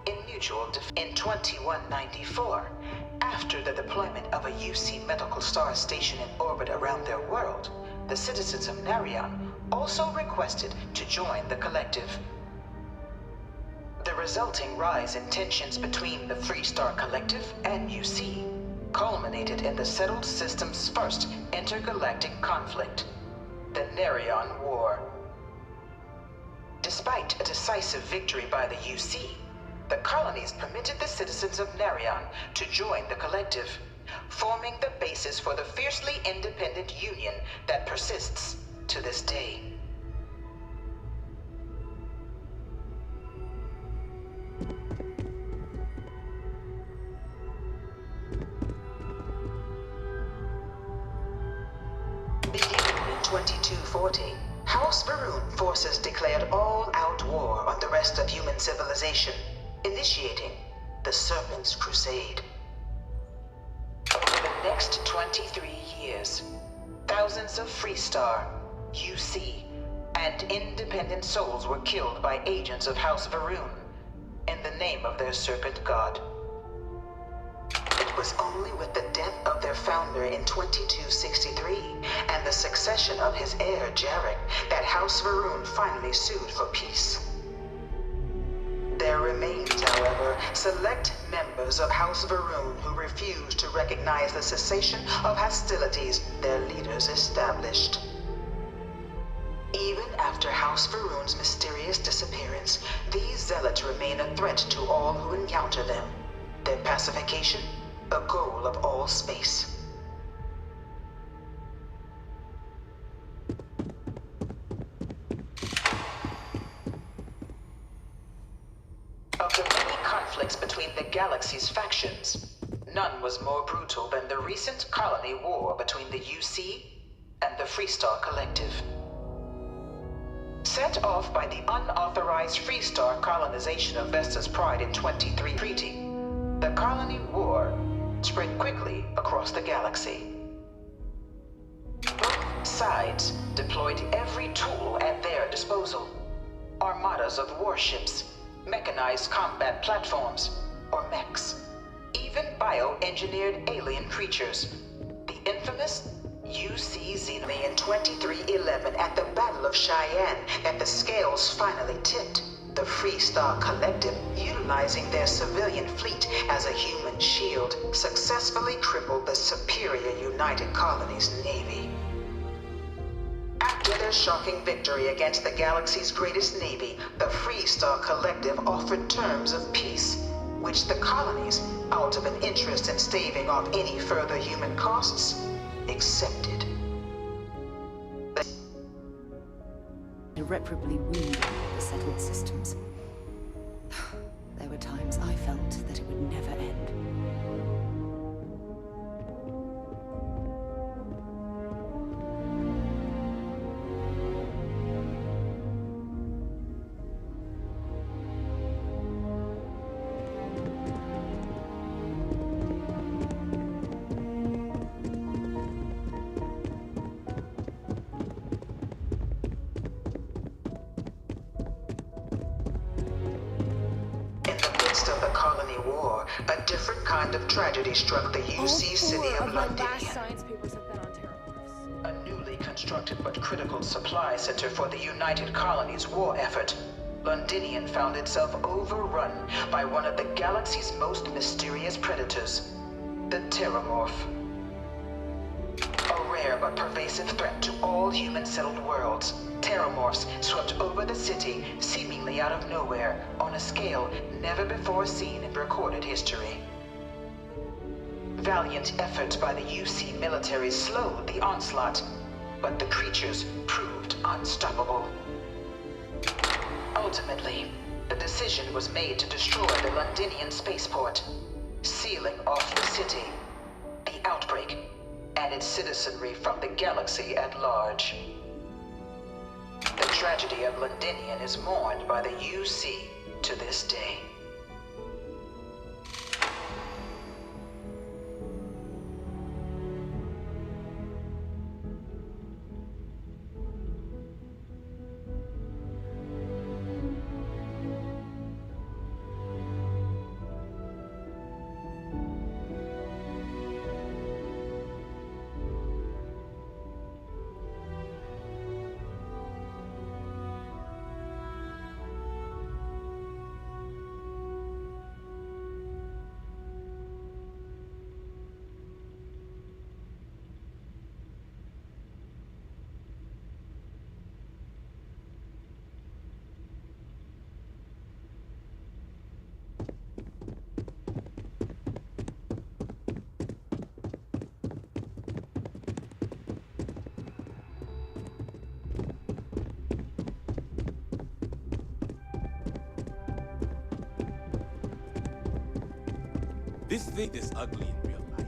in mutual defense. In 2194, After the deployment of a UC medical star station in orbit around their world, the citizens of Narion also requested to join the collective. The resulting rise in tensions between the Freestar Collective and UC culminated in the settled system's first intergalactic conflict, the Narion War. Despite a decisive victory by the UC, the colonies permitted the citizens of Narion to join the collective, forming the basis for the fiercely independent union that persists to this day. Beginning in 2240, House Varun forces declared all-out war on the rest of human civilization, initiating the Serpent's Crusade. Over the next 23 years, thousands of Freestar, UC, and independent souls were killed by agents of House Varun in the name of their serpent god. It was only with the death of their founder in 2263 and the succession of his heir Jarek that House Varun finally sued for peace. There remained, however, select members of House Varun who refused to recognize the cessation of hostilities their leaders established. Even after House Varun's mysterious disappearance, these zealots remain a threat to all who encounter them. Their pacification, a goal of all space. Of the many conflicts between the galaxy's factions, none was more brutal than the recent colony war between the UC and the Freestar Collective. Set off by the unauthorized Freestar colonization of Vesta's Pride in 23 treaty, the colony war spread quickly across the galaxy. Both sides deployed every tool at their disposal. Armadas of warships, mechanized combat platforms, or mechs, even bioengineered alien creatures. The infamous UC Xenome in 2311 at the Battle of Cheyenne that the scales finally tipped. The Freestar Collective, utilizing their civilian fleet as a human shield, successfully crippled the superior United Colonies Navy. After their shocking victory against the galaxy's greatest navy, the Freestar Collective offered terms of peace, which the colonies, out of an interest in staving off any further human costs, accepted. Irreparably wounded the settled systems. There were times I felt that it would never end. A different kind of tragedy struck the UC city of Londinian. A newly constructed but critical supply center for the United Colonies' war effort, Londinian found itself overrun by one of the galaxy's most mysterious predators, the Terramorph. A rare but pervasive threat to all human-settled worlds, Terramorphs swept over the city, seemingly out of nowhere, on a scale never before seen in recorded history. Valiant efforts by the UC military slowed the onslaught, but the creatures proved unstoppable. Ultimately, the decision was made to destroy the Londinian spaceport, sealing off the city, the outbreak, and its citizenry from the galaxy at large. The tragedy of Londinian is mourned by the UC to this day. This thing is ugly in real life.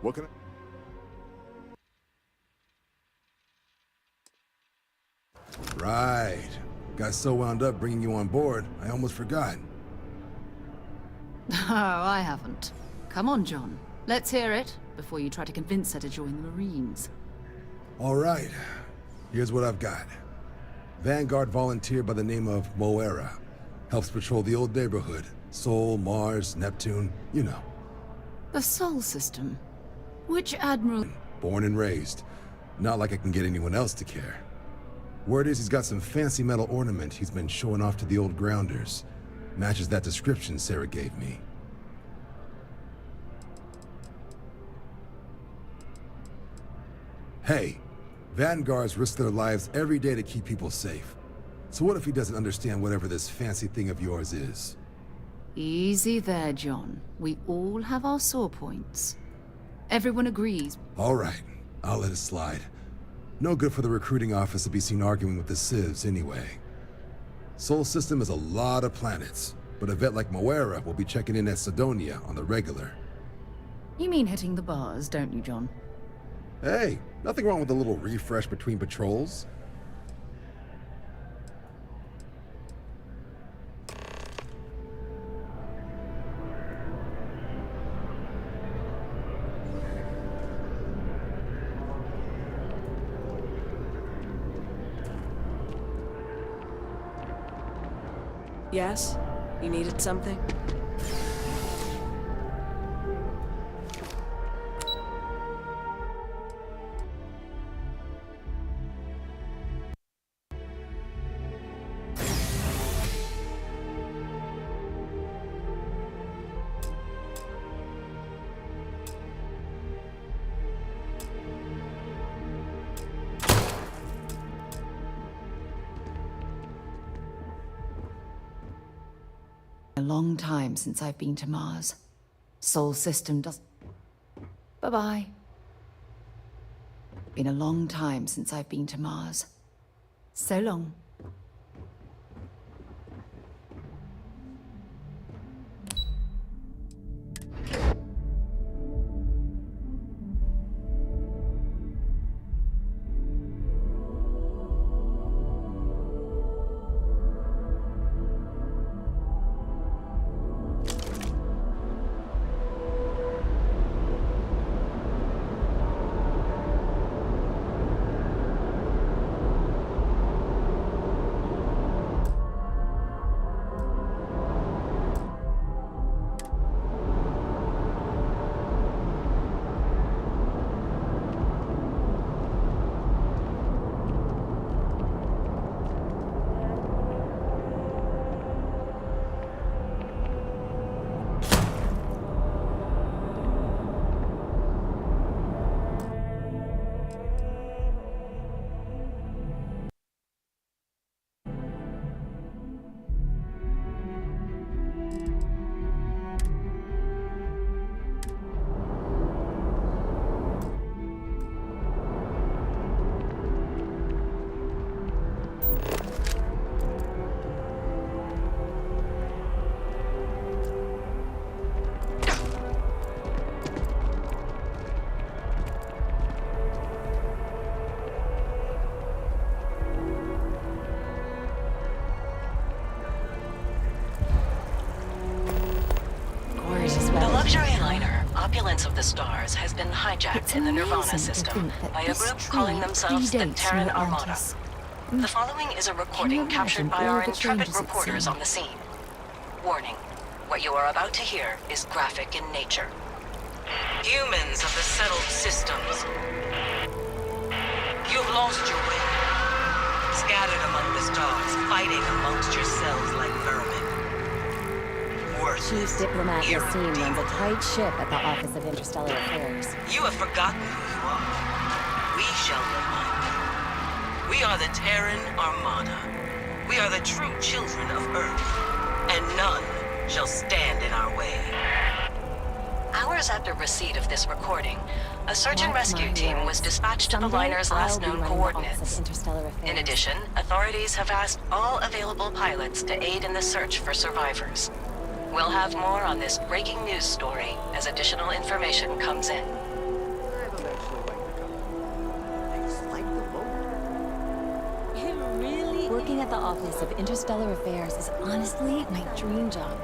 What can I... Right. Got so wound up bringing you on board, I almost forgot. Oh, I haven't. Come on, John. Let's hear it, before you try to convince her to join the Marines. All right. Here's what I've got. Vanguard volunteer by the name of Moira. Helps patrol the old neighborhood. Sol, Mars, Neptune, you know. The Sol system? Which Admiral? Born and raised. Not like I can get anyone else to care. Word is he's got some fancy metal ornament he's been showing off to the old grounders. Matches that description Sarah gave me. Hey, Vanguards risk their lives every day to keep people safe. So what if he doesn't understand whatever this fancy thing of yours is? Easy there, John. We all have our sore points. Everyone agrees. All right, I'll let it slide. No good for the recruiting office to be seen arguing with the civs anyway. Sol system is a lot of planets, but a vet like Moira will be checking in at Sidonia on the regular. You mean hitting the bars, don't you, John? Hey, nothing wrong with a little refresh between patrols. Yes? You needed something? A long time since I've been to Mars. Sol system does... Bye-bye. Been a long time since I've been to Mars. So long. luxury liner, Opulence of the Stars, has been hijacked in the Nirvana system by a group calling themselves the Terran Armada. The following is a recording captured by our intrepid reporters on the scene. Warning, what you are about to hear is graphic in nature. Humans of the settled systems, you've lost your way. Scattered among the stars, fighting amongst yourselves like vermin. Chief Diplomat Yassine runs a tight ship at the Office of Interstellar Affairs. You have forgotten who you are. We shall remind you. We are the Terran Armada. We are the true children of Earth, and none shall stand in our way. Hours after receipt of this recording, a search and rescue team was dispatched to the liner's last known coordinates. In addition, authorities have asked all available pilots to aid in the search for survivors. We'll have more on this breaking news story as additional information comes in. Working at the Office of Interstellar Affairs is honestly my dream job.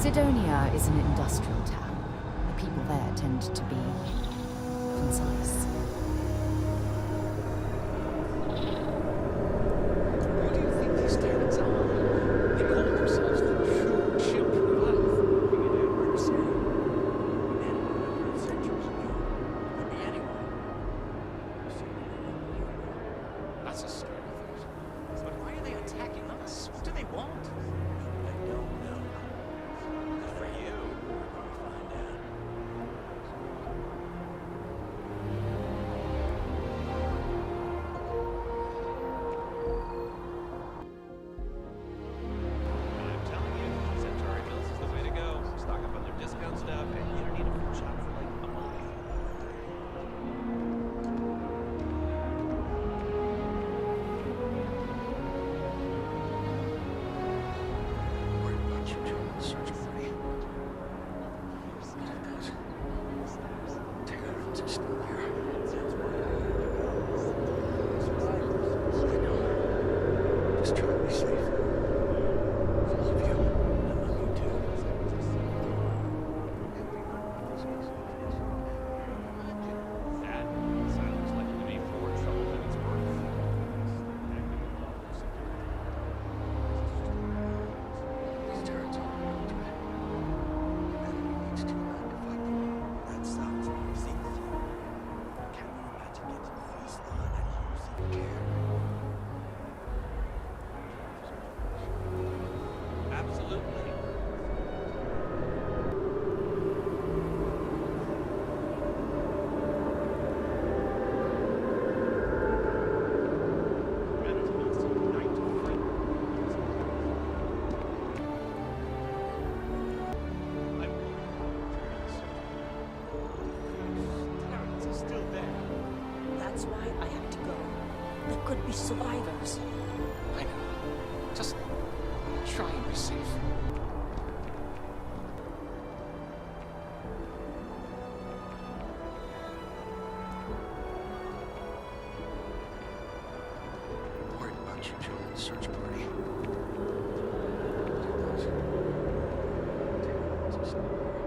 Sidonia is an industrial town. The people there tend to be concise. Who do you think these Terrans are? They call themselves the true children of Earth. You know what I'm saying? Men centuries ago. Could be anyone. That's a scary thought. But why are they attacking us? What do they want? I don't know. For you, we'll find out. I'm telling you, Centauri Mills is the way to go. Stock up on their discount stuff, and you don't need a full shop for like a month. Worried about you joining the search party. Terrans are still here. I know. Just try to be safe. For all of you. And love you too. That sounds like to be more trouble than it's worth. These Terrans are around, right? Humanity needs to unite to fight them. That sounds amazing. Can you imagine getting to the feast line and losing care? Absolutely. Terrans are still there. That's why I have to go. There could be survivors. I know. Just try and be safe. Worried about you joining the search party. Terrans are still here.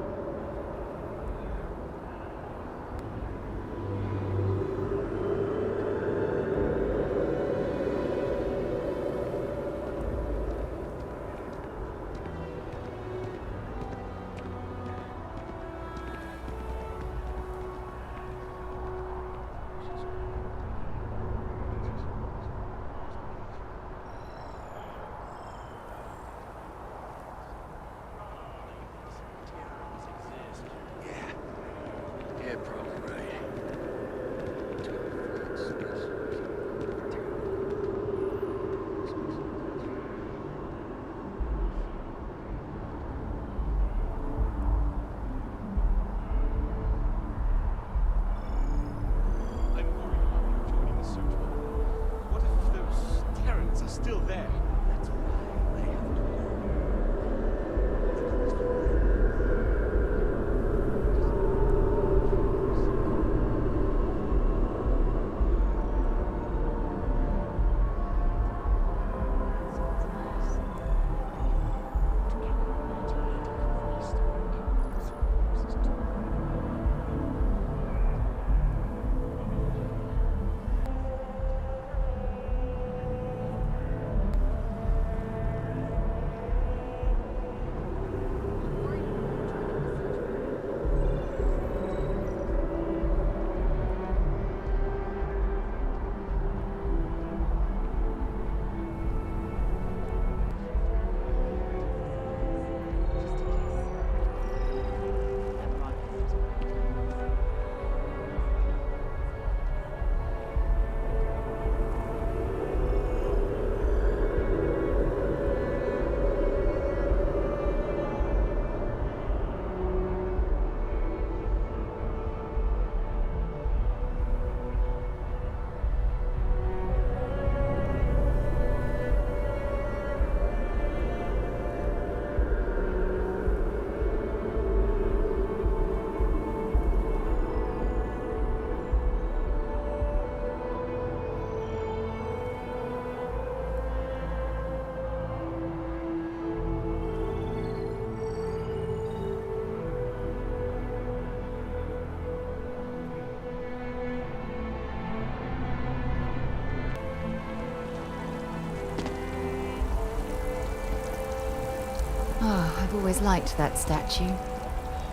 I've always liked that statue.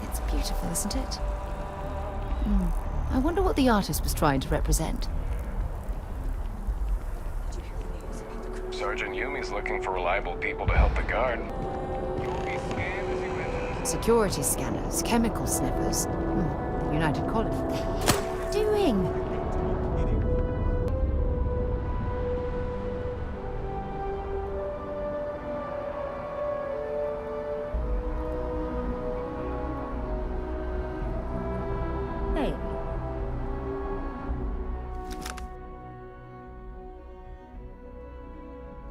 It's beautiful, isn't it? I wonder what the artist was trying to represent. Sergeant Yumi's looking for reliable people to help the guard. Security scanners, chemical sniffers. The United Colony. What are you doing? Hey.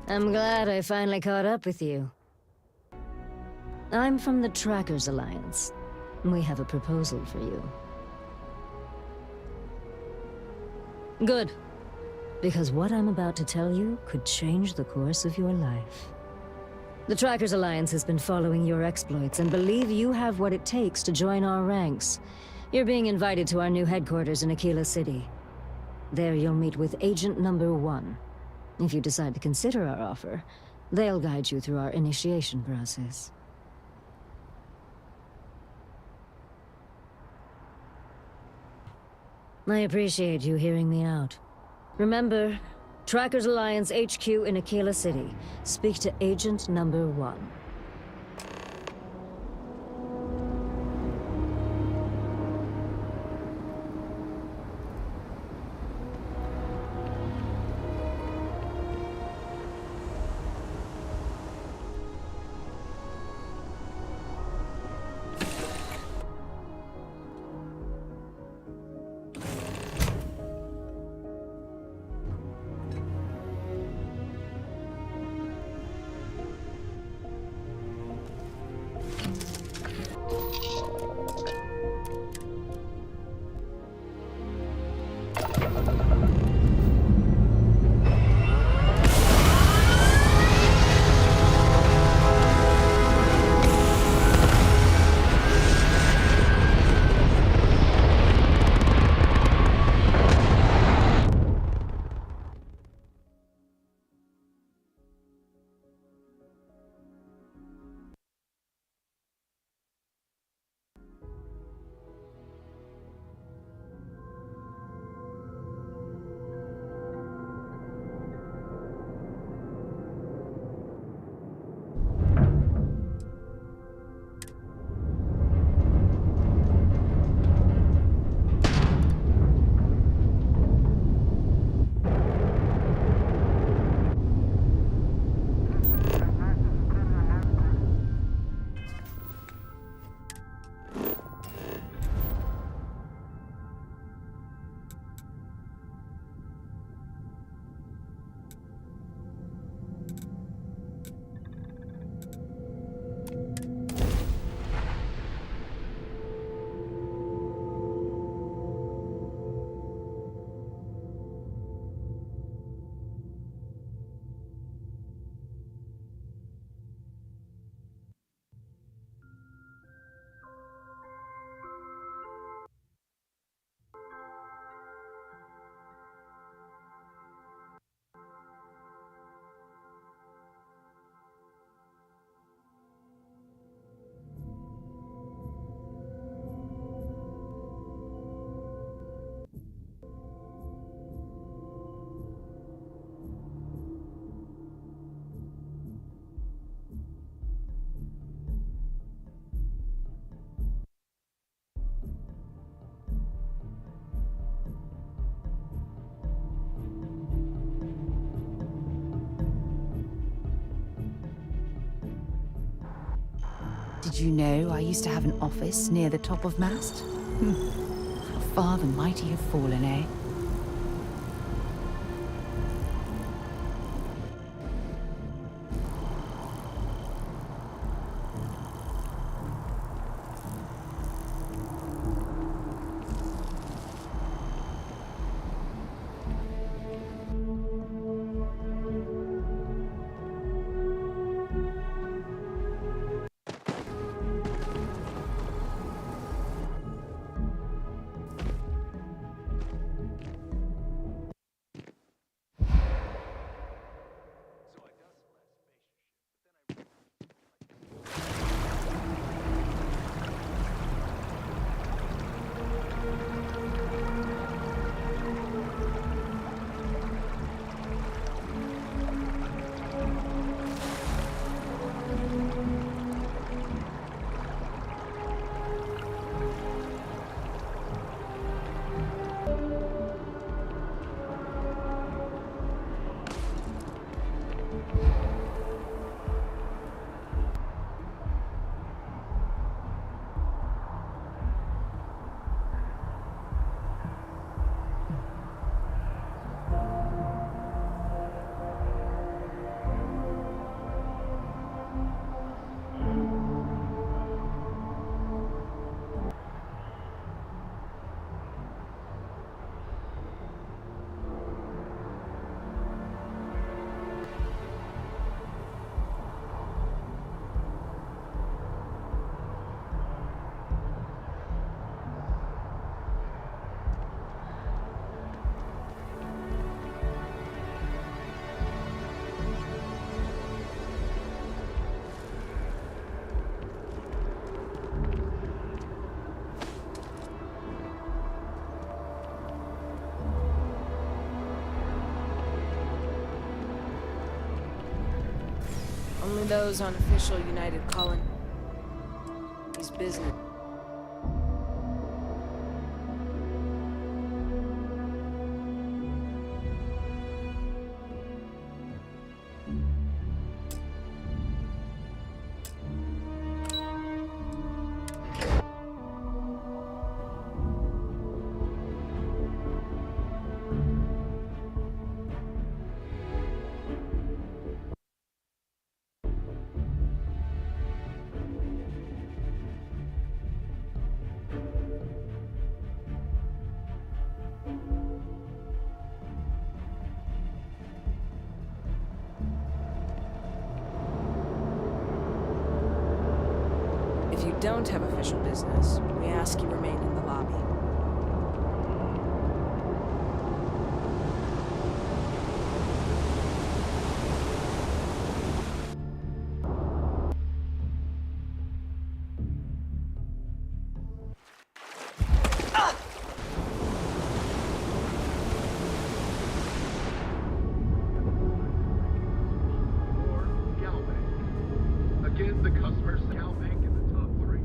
I'm glad I finally caught up with you. I'm from the Trackers Alliance. We have a proposal for you. Good. Because what I'm about to tell you could change the course of your life. The Trackers Alliance has been following your exploits and believe you have what it takes to join our ranks. You're being invited to our new headquarters in Aquila City. There you'll meet with Agent Number 1. If you decide to consider our offer, they'll guide you through our initiation process. I appreciate you hearing me out. Remember, Trackers Alliance HQ in Aquila City. Speak to Agent Number 1. Did you know I used to have an office near the top of mast? How far the mighty have fallen, eh? Among those on official United Colony, he's business. If you don't have official business, we ask you remain in the lobby. Again, the customers Cal Bank in the top 3.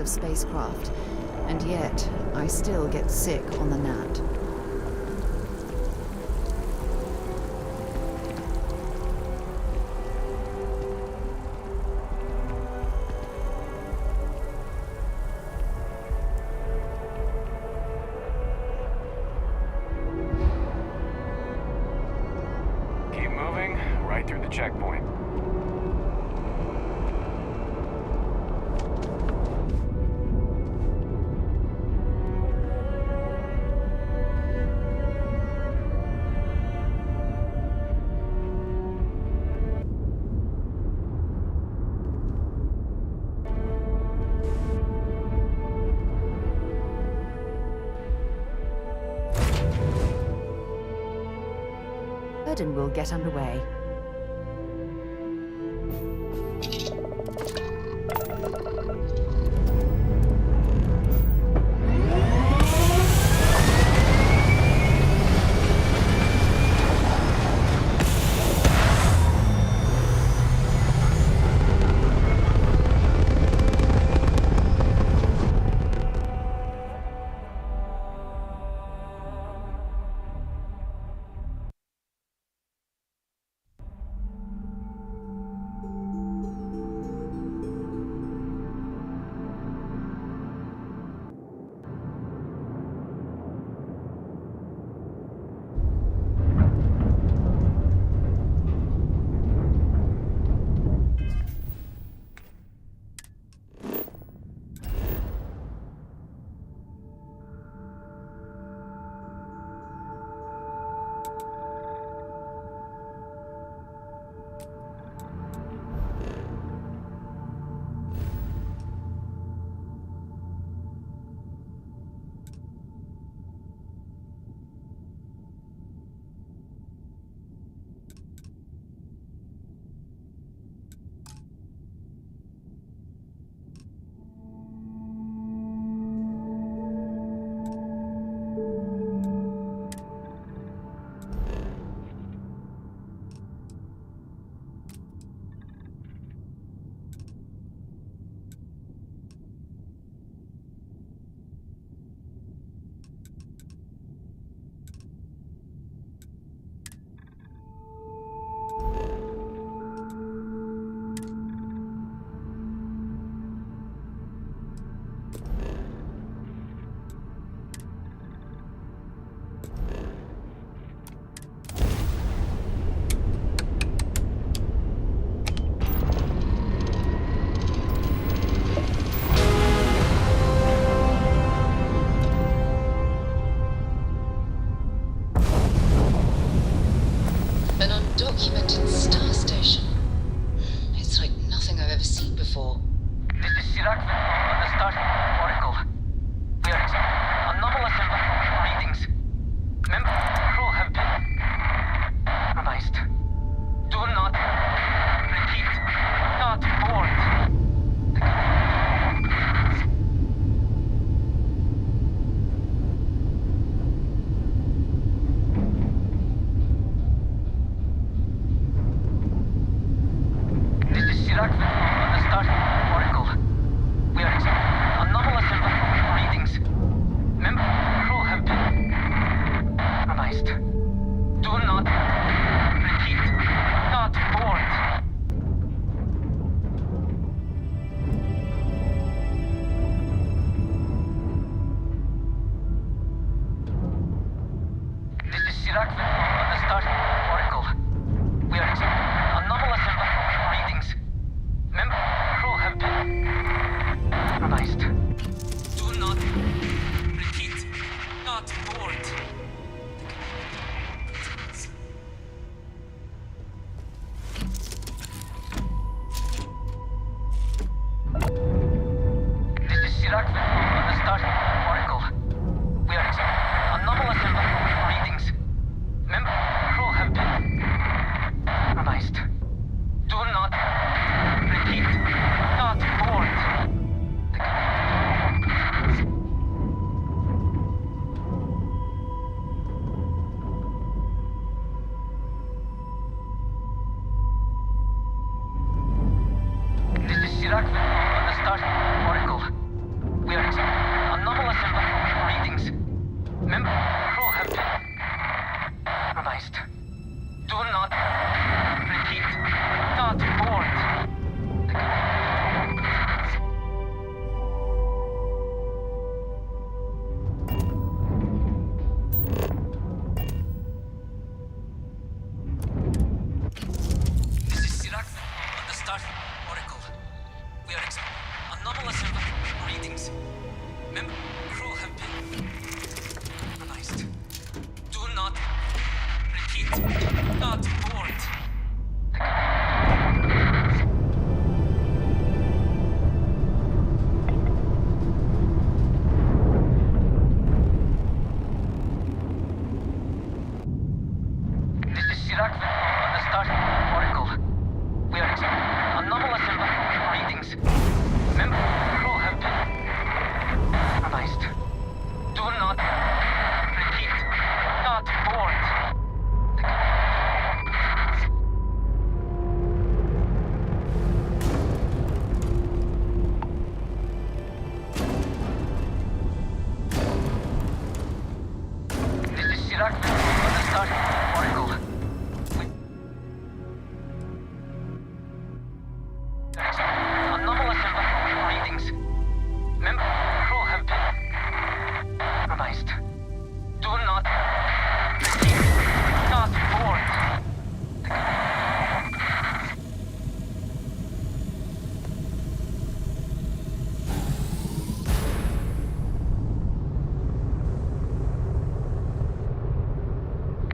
Of spacecraft, and yet I still get sick on the gnat. Keep moving, right through the checkpoint. And we'll get underway. Starfield on the Starfield Oracle. We are anomalous readings. Member crew have been compromised. Do not repeat. Not board. This is Starfield on the Starfield Oracle. We are anomalous readings. Member crew have been compromised. Do not repeat. Not board. This is Starfield on the Starfield Oracle. We are anomalous readings. Member crew have been compromised. Do not repeat. Not board. This is Starfield on the Starfield Oracle. We are anomalous readings. Member crew have been compromised. Do not repeat. Not board. This is Starfield on the Starfield Oracle. We are anomalous readings. Member crew have been compromised. Do not repeat. Not board. This is Starfield on the Starfield Oracle. Anomalous readings. Member crew have been compromised. Do not repeat. Not board.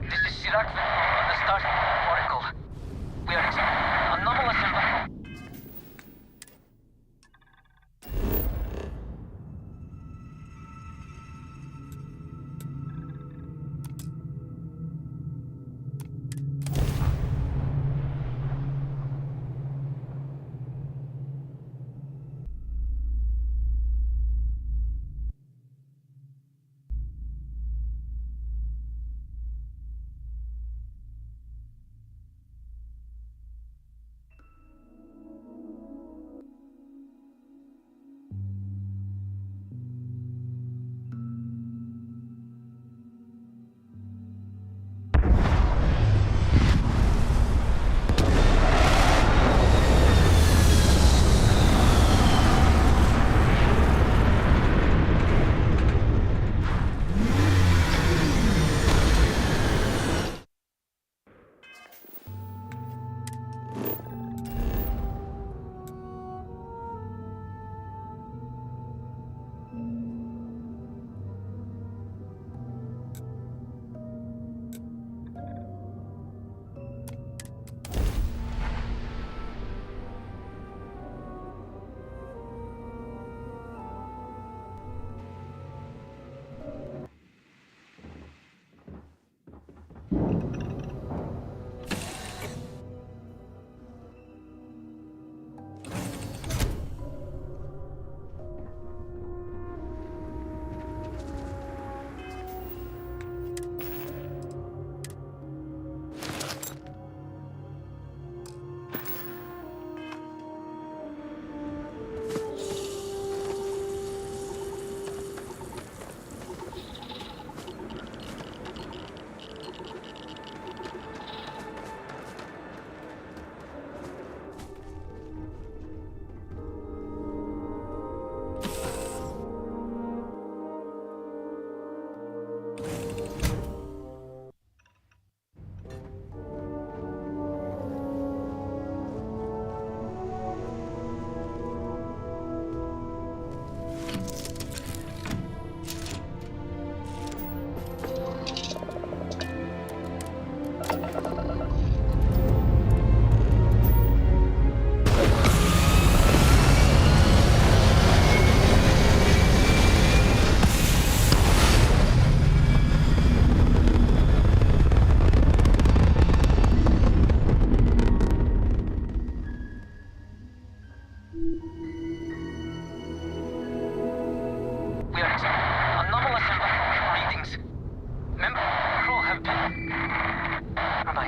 This is Starfield on the Starfield Oracle. We are anomalous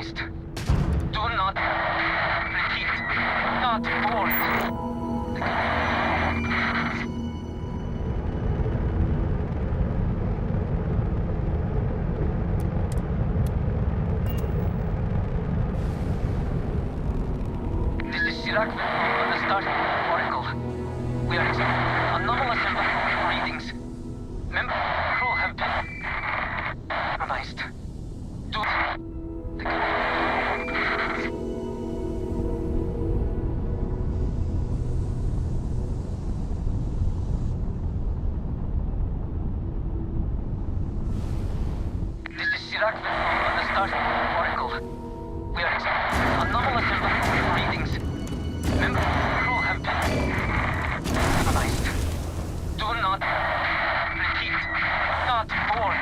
advised. Do not... Repeat. Not board. This is Sirac on the Starfield Oracle. We are expecting anomalous readings. Member crew have been compromised. Do... This is Sirac on the Starfield Oracle. We are expecting anomalous readings. Member crew have been compromised. Do not... Repeat. Not board.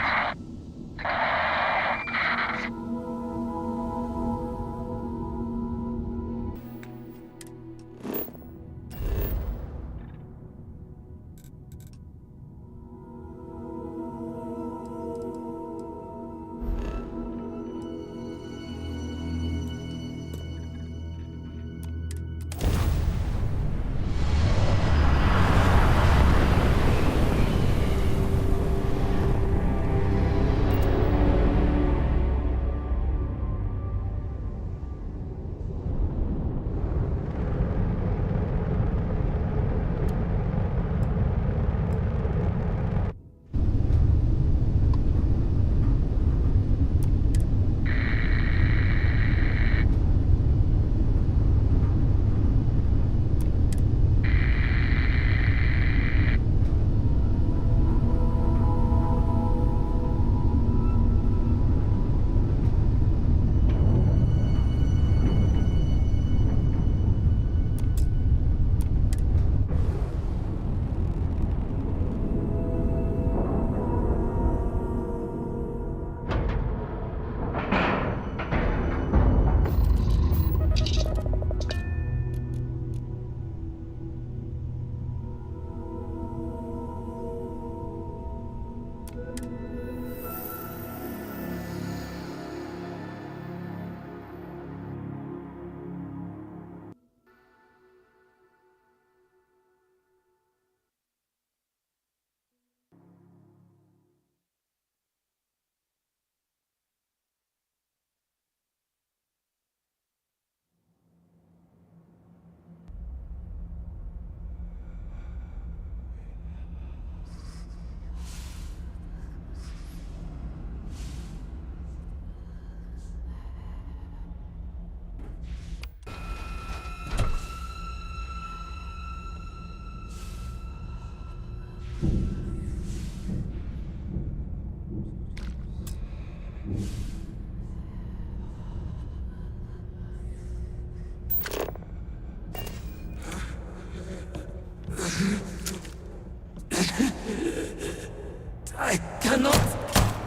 I cannot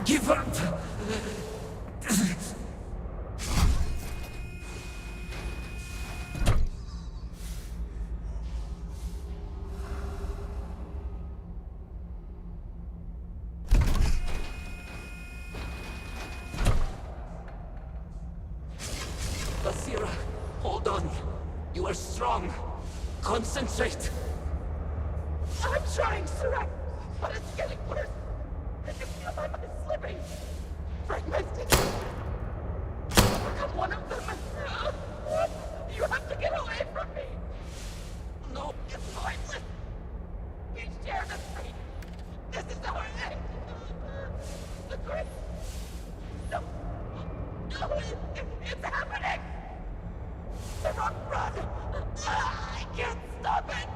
give up. Basira, hold on. You are strong. Concentrate. I'm trying, Sirac, but it's getting worse. I can feel my mind slipping. Fragmented. Become one of them. You have to get away from me. No, it's pointless. We share the fate. This is our end. The great... No. No, it's happening. Sirac, run. I can't stop it.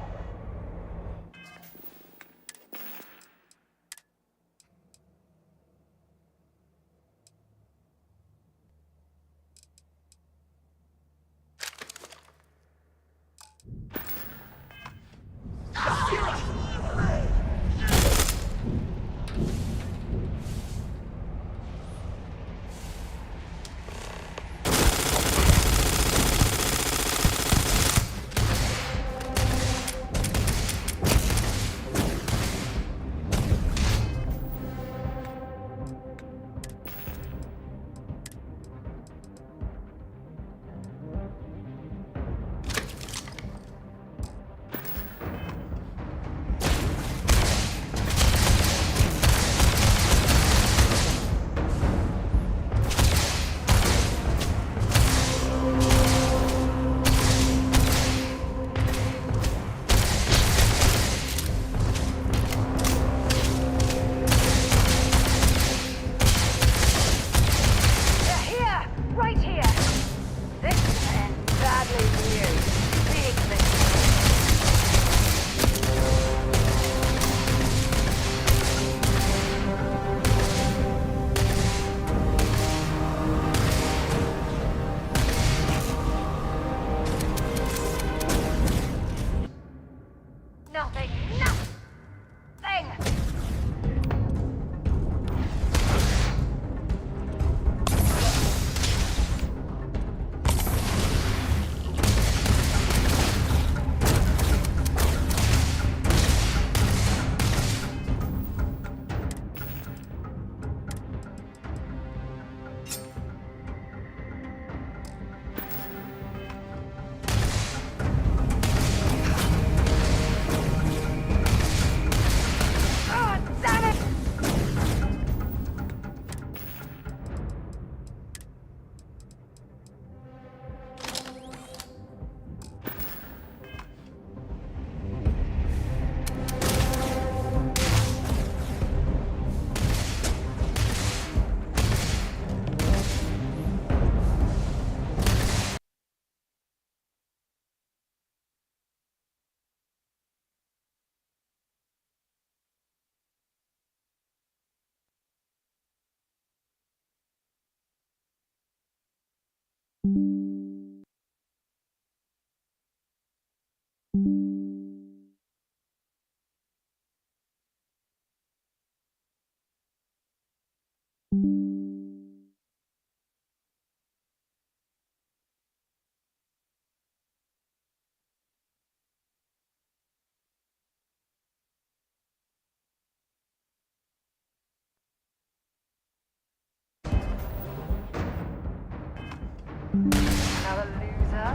Another loser,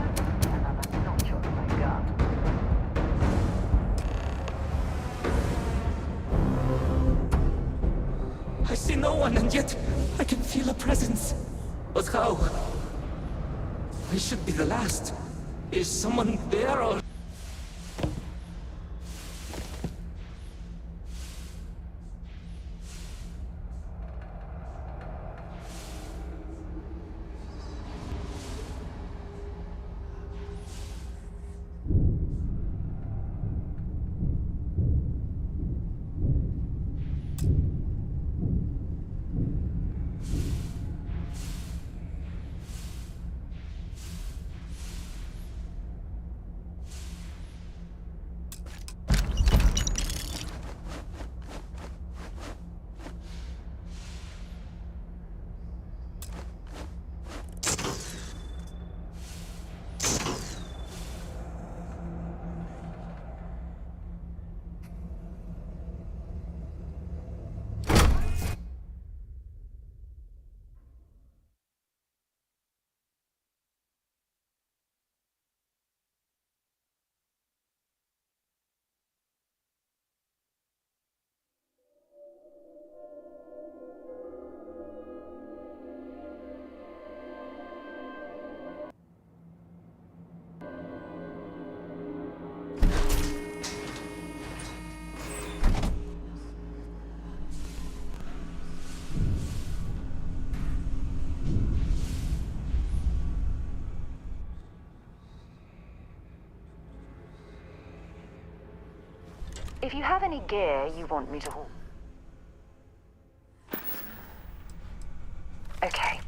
another notch on my gun. I see no one, and yet I can feel a presence. But how? I should be the last. Is someone there or... If you have any gear you want me to haul. Okay.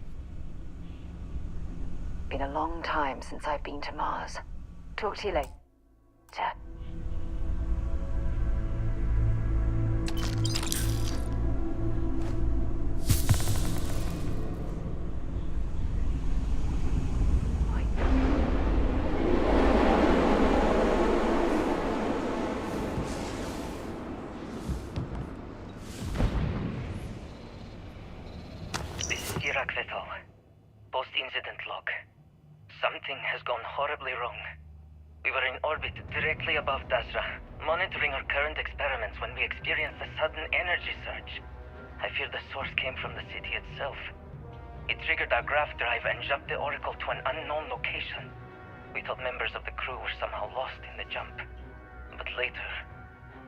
Been a long time since I've been to Mars. Talk to you later. Post-incident log. Something has gone horribly wrong. We were in orbit directly above Dasra, monitoring our current experiments when we experienced a sudden energy surge. I fear the source came from the city itself. It triggered our grav drive and jumped the Oracle to an unknown location. We thought members of the crew were somehow lost in the jump. But later,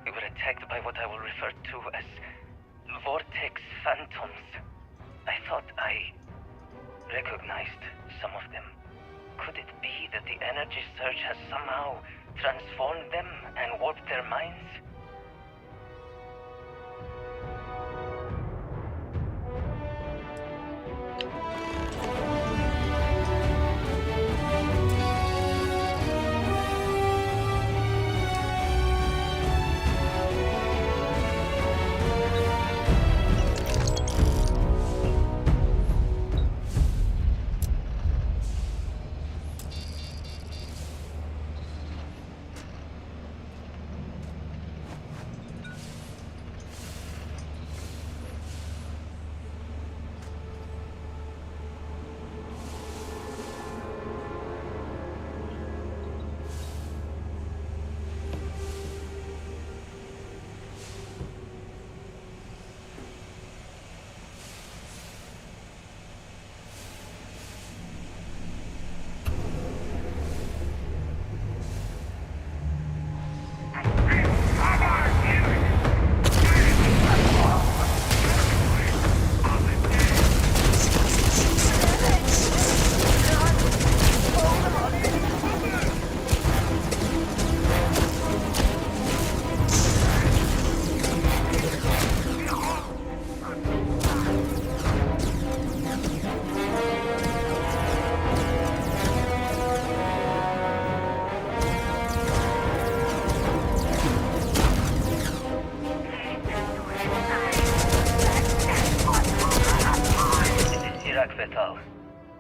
we were attacked by what I will refer to as Vortex Phantoms. I thought I recognized some of them. Could it be that the energy surge has somehow transformed them and warped their minds?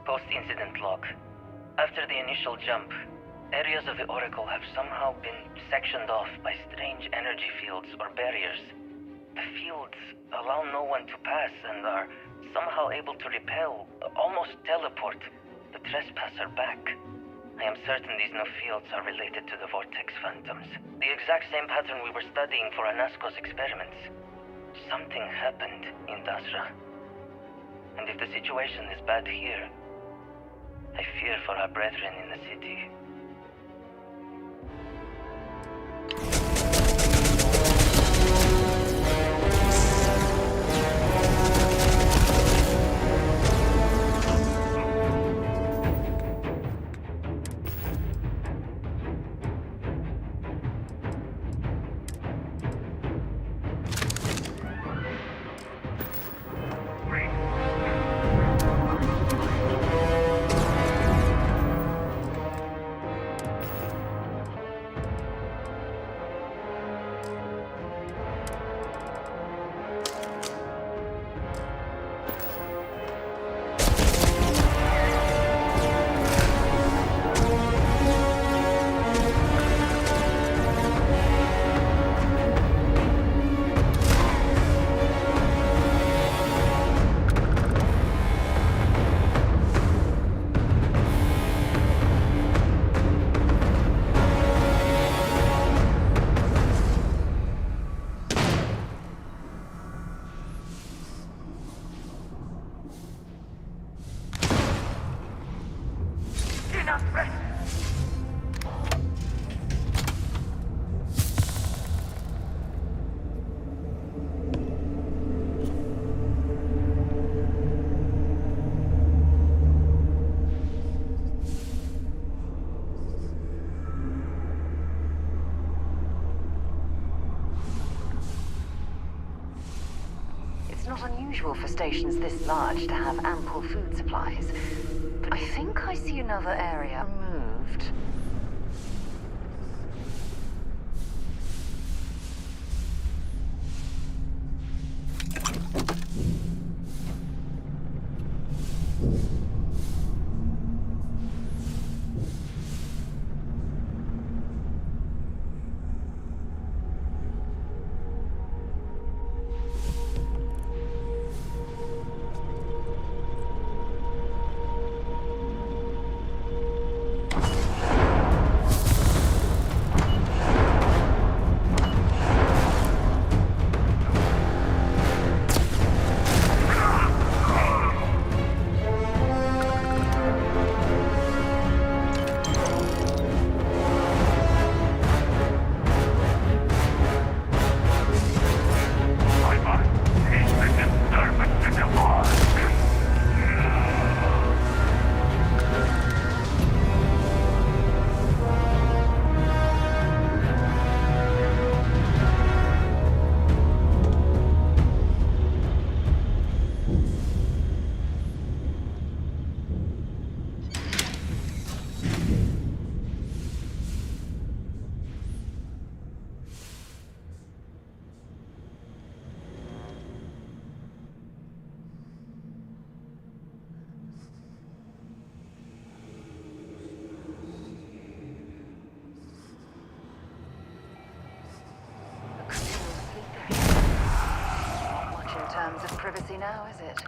Post-incident log. After the initial jump, areas of the Oracle have somehow been sectioned off by strange energy fields or barriers. The fields allow no one to pass and are somehow able to repel, almost teleport, the trespasser back. I am certain these new fields are related to the Vortex Phantoms. The exact same pattern we were studying for Anasco's experiments. Something happened in Dasra. And if the situation is bad here, I fear for our brethren in the city. It's not unusual for stations this large to have ample food supplies. But I think I see another area removed. Terms of privacy now, is it?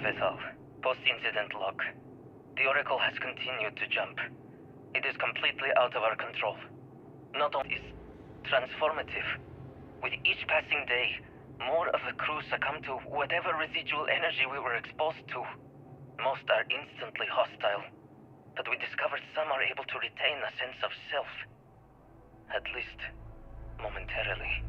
Vessel, post-incident log. The Oracle has continued to jump. It is completely out of our control. Not only is transformative. With each passing day, more of the crew succumb to whatever residual energy we were exposed to. Most are instantly hostile, but we discovered some are able to retain a sense of self. At least, momentarily.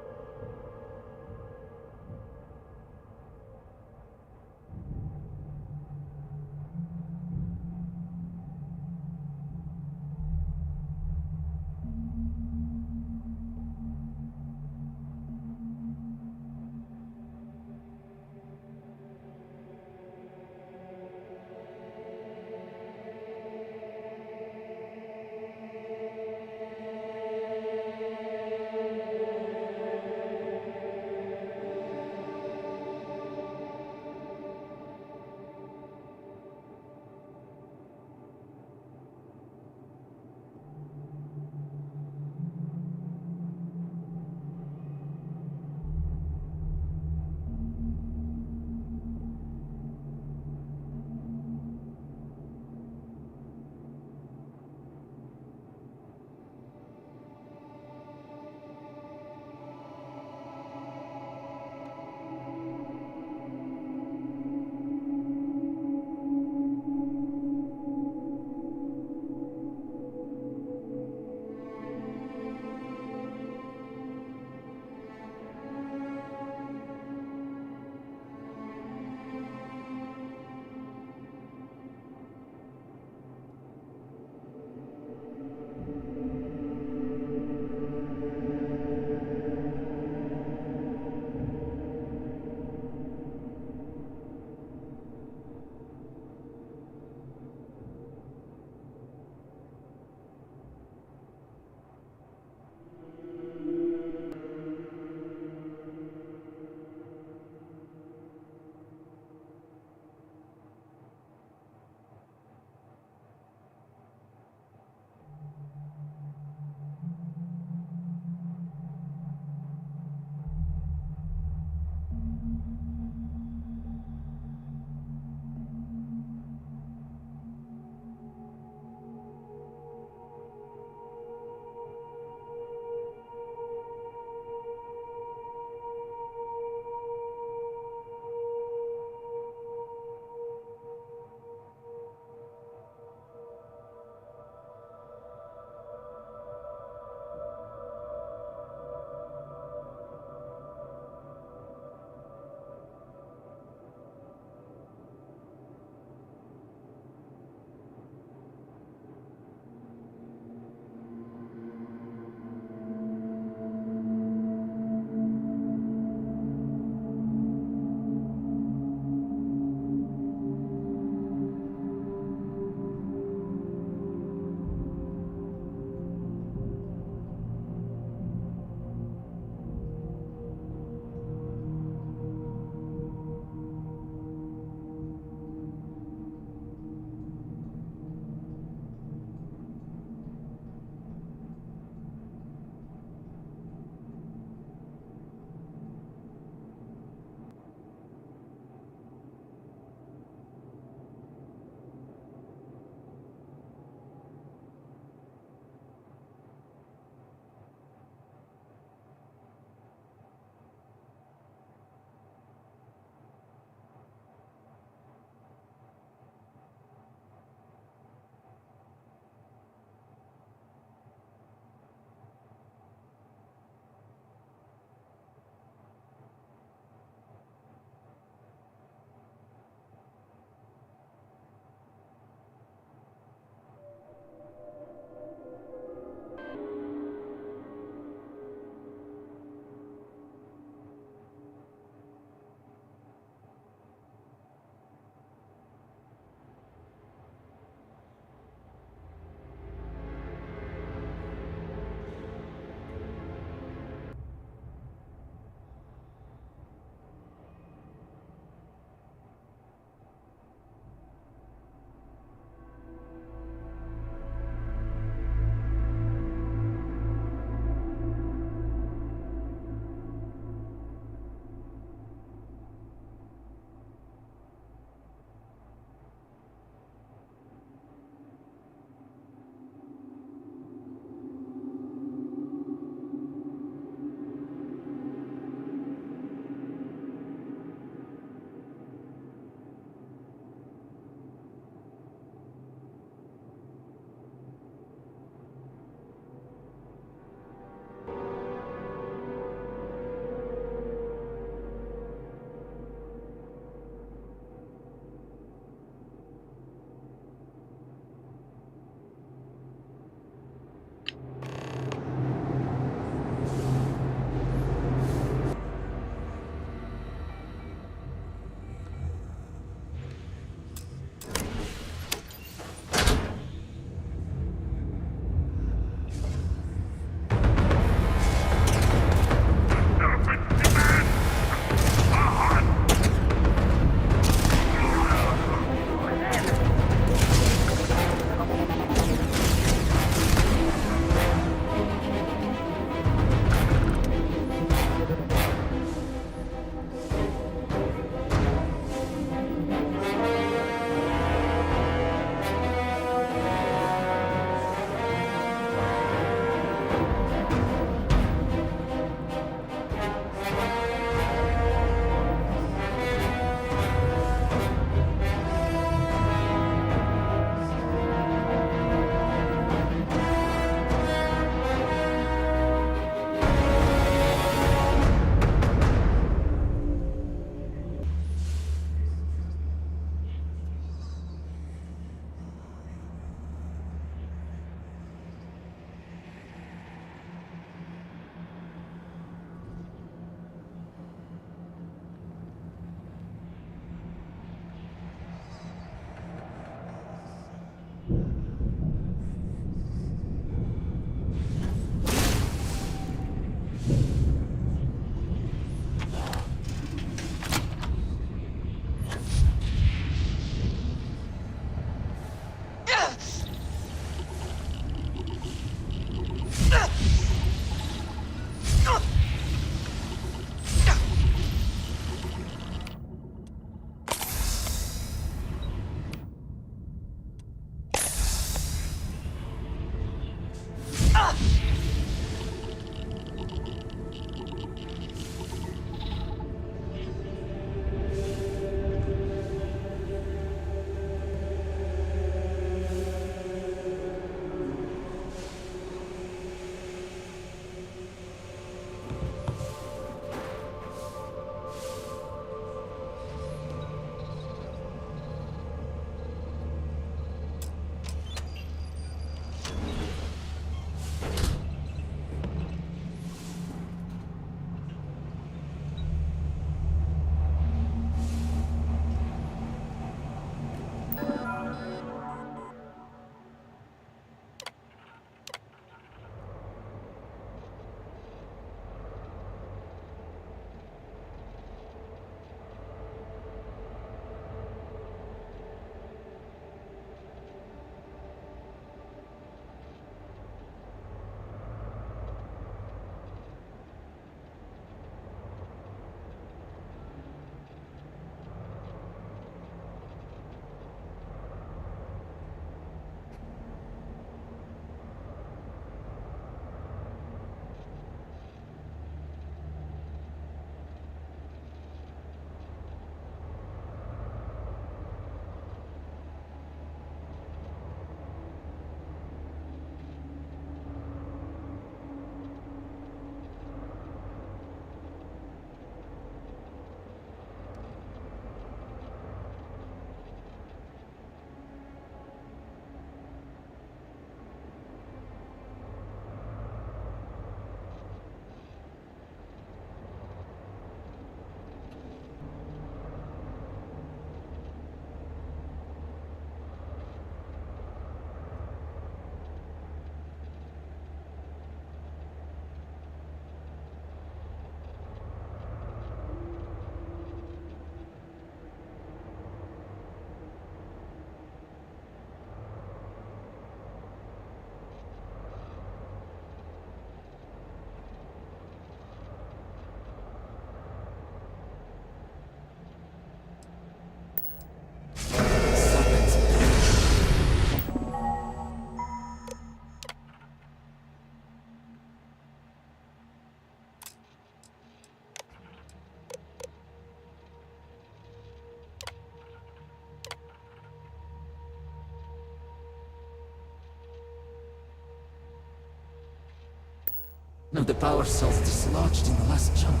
Now the power cell's dislodged in the last jump.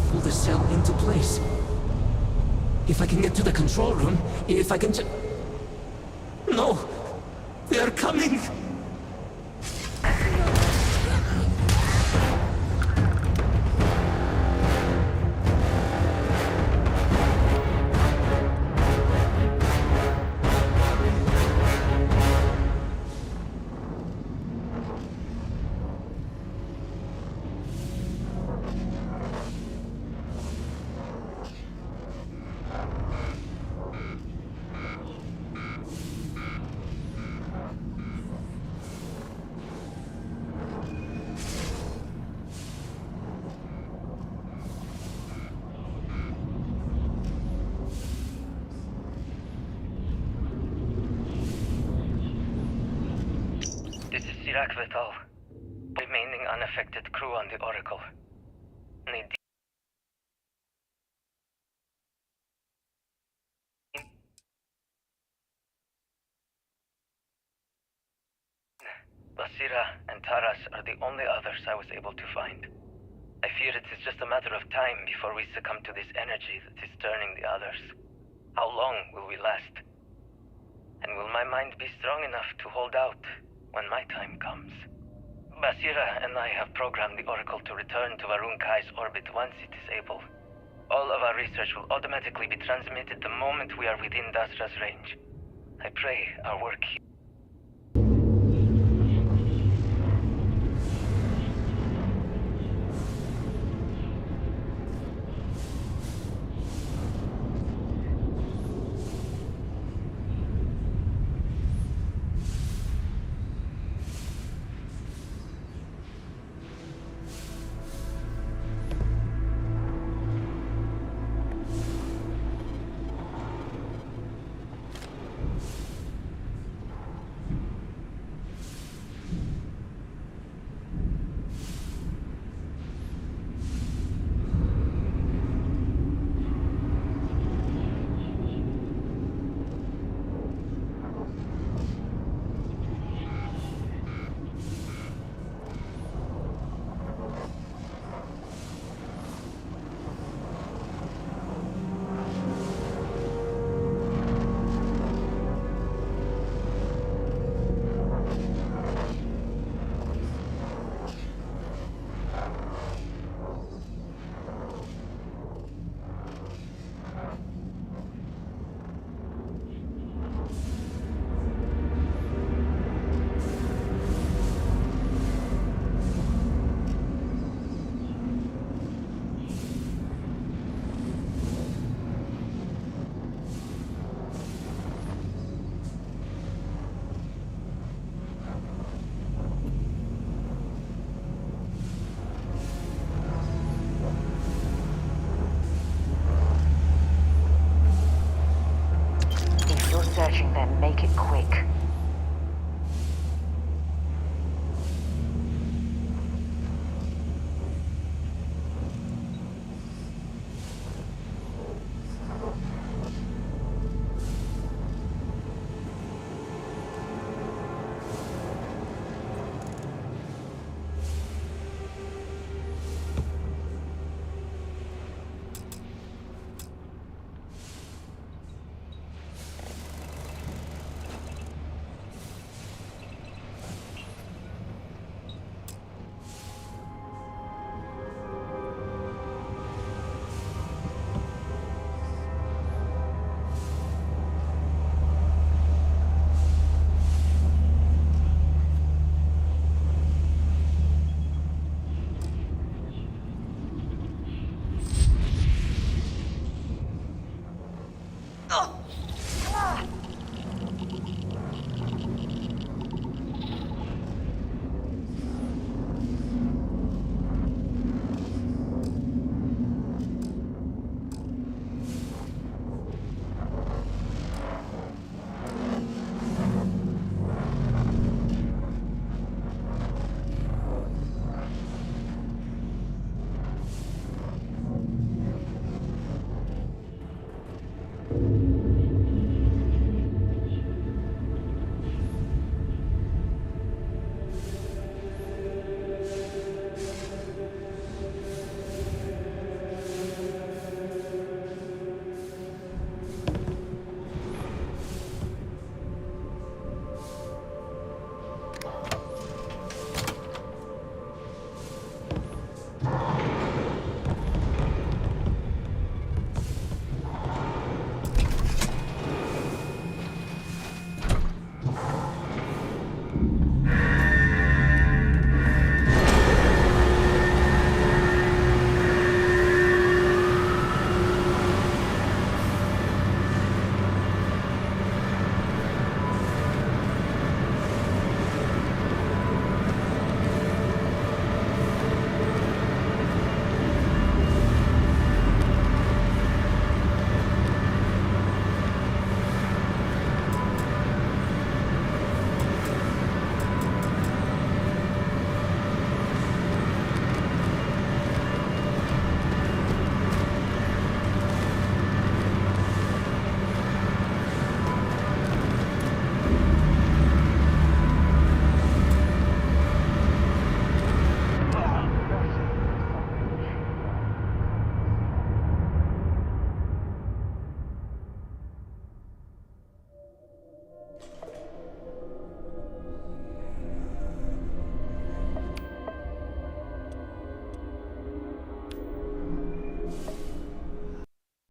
Pull the cell into place. If I can get to the control room, if I can just... No! They are coming! Vital. Remaining unaffected crew on the Oracle. Need Basira and Taras are the only others I was able to find. I fear it is just a matter of time before we succumb to this energy that is turning the others. How long will we last? And will my mind be strong enough to hold out when my time comes? Basira and I have programmed the Oracle to return to Varun Kai's orbit once it is able. All of our research will automatically be transmitted the moment we are within Dasra's range. I pray our work here. Searching them, make it quick.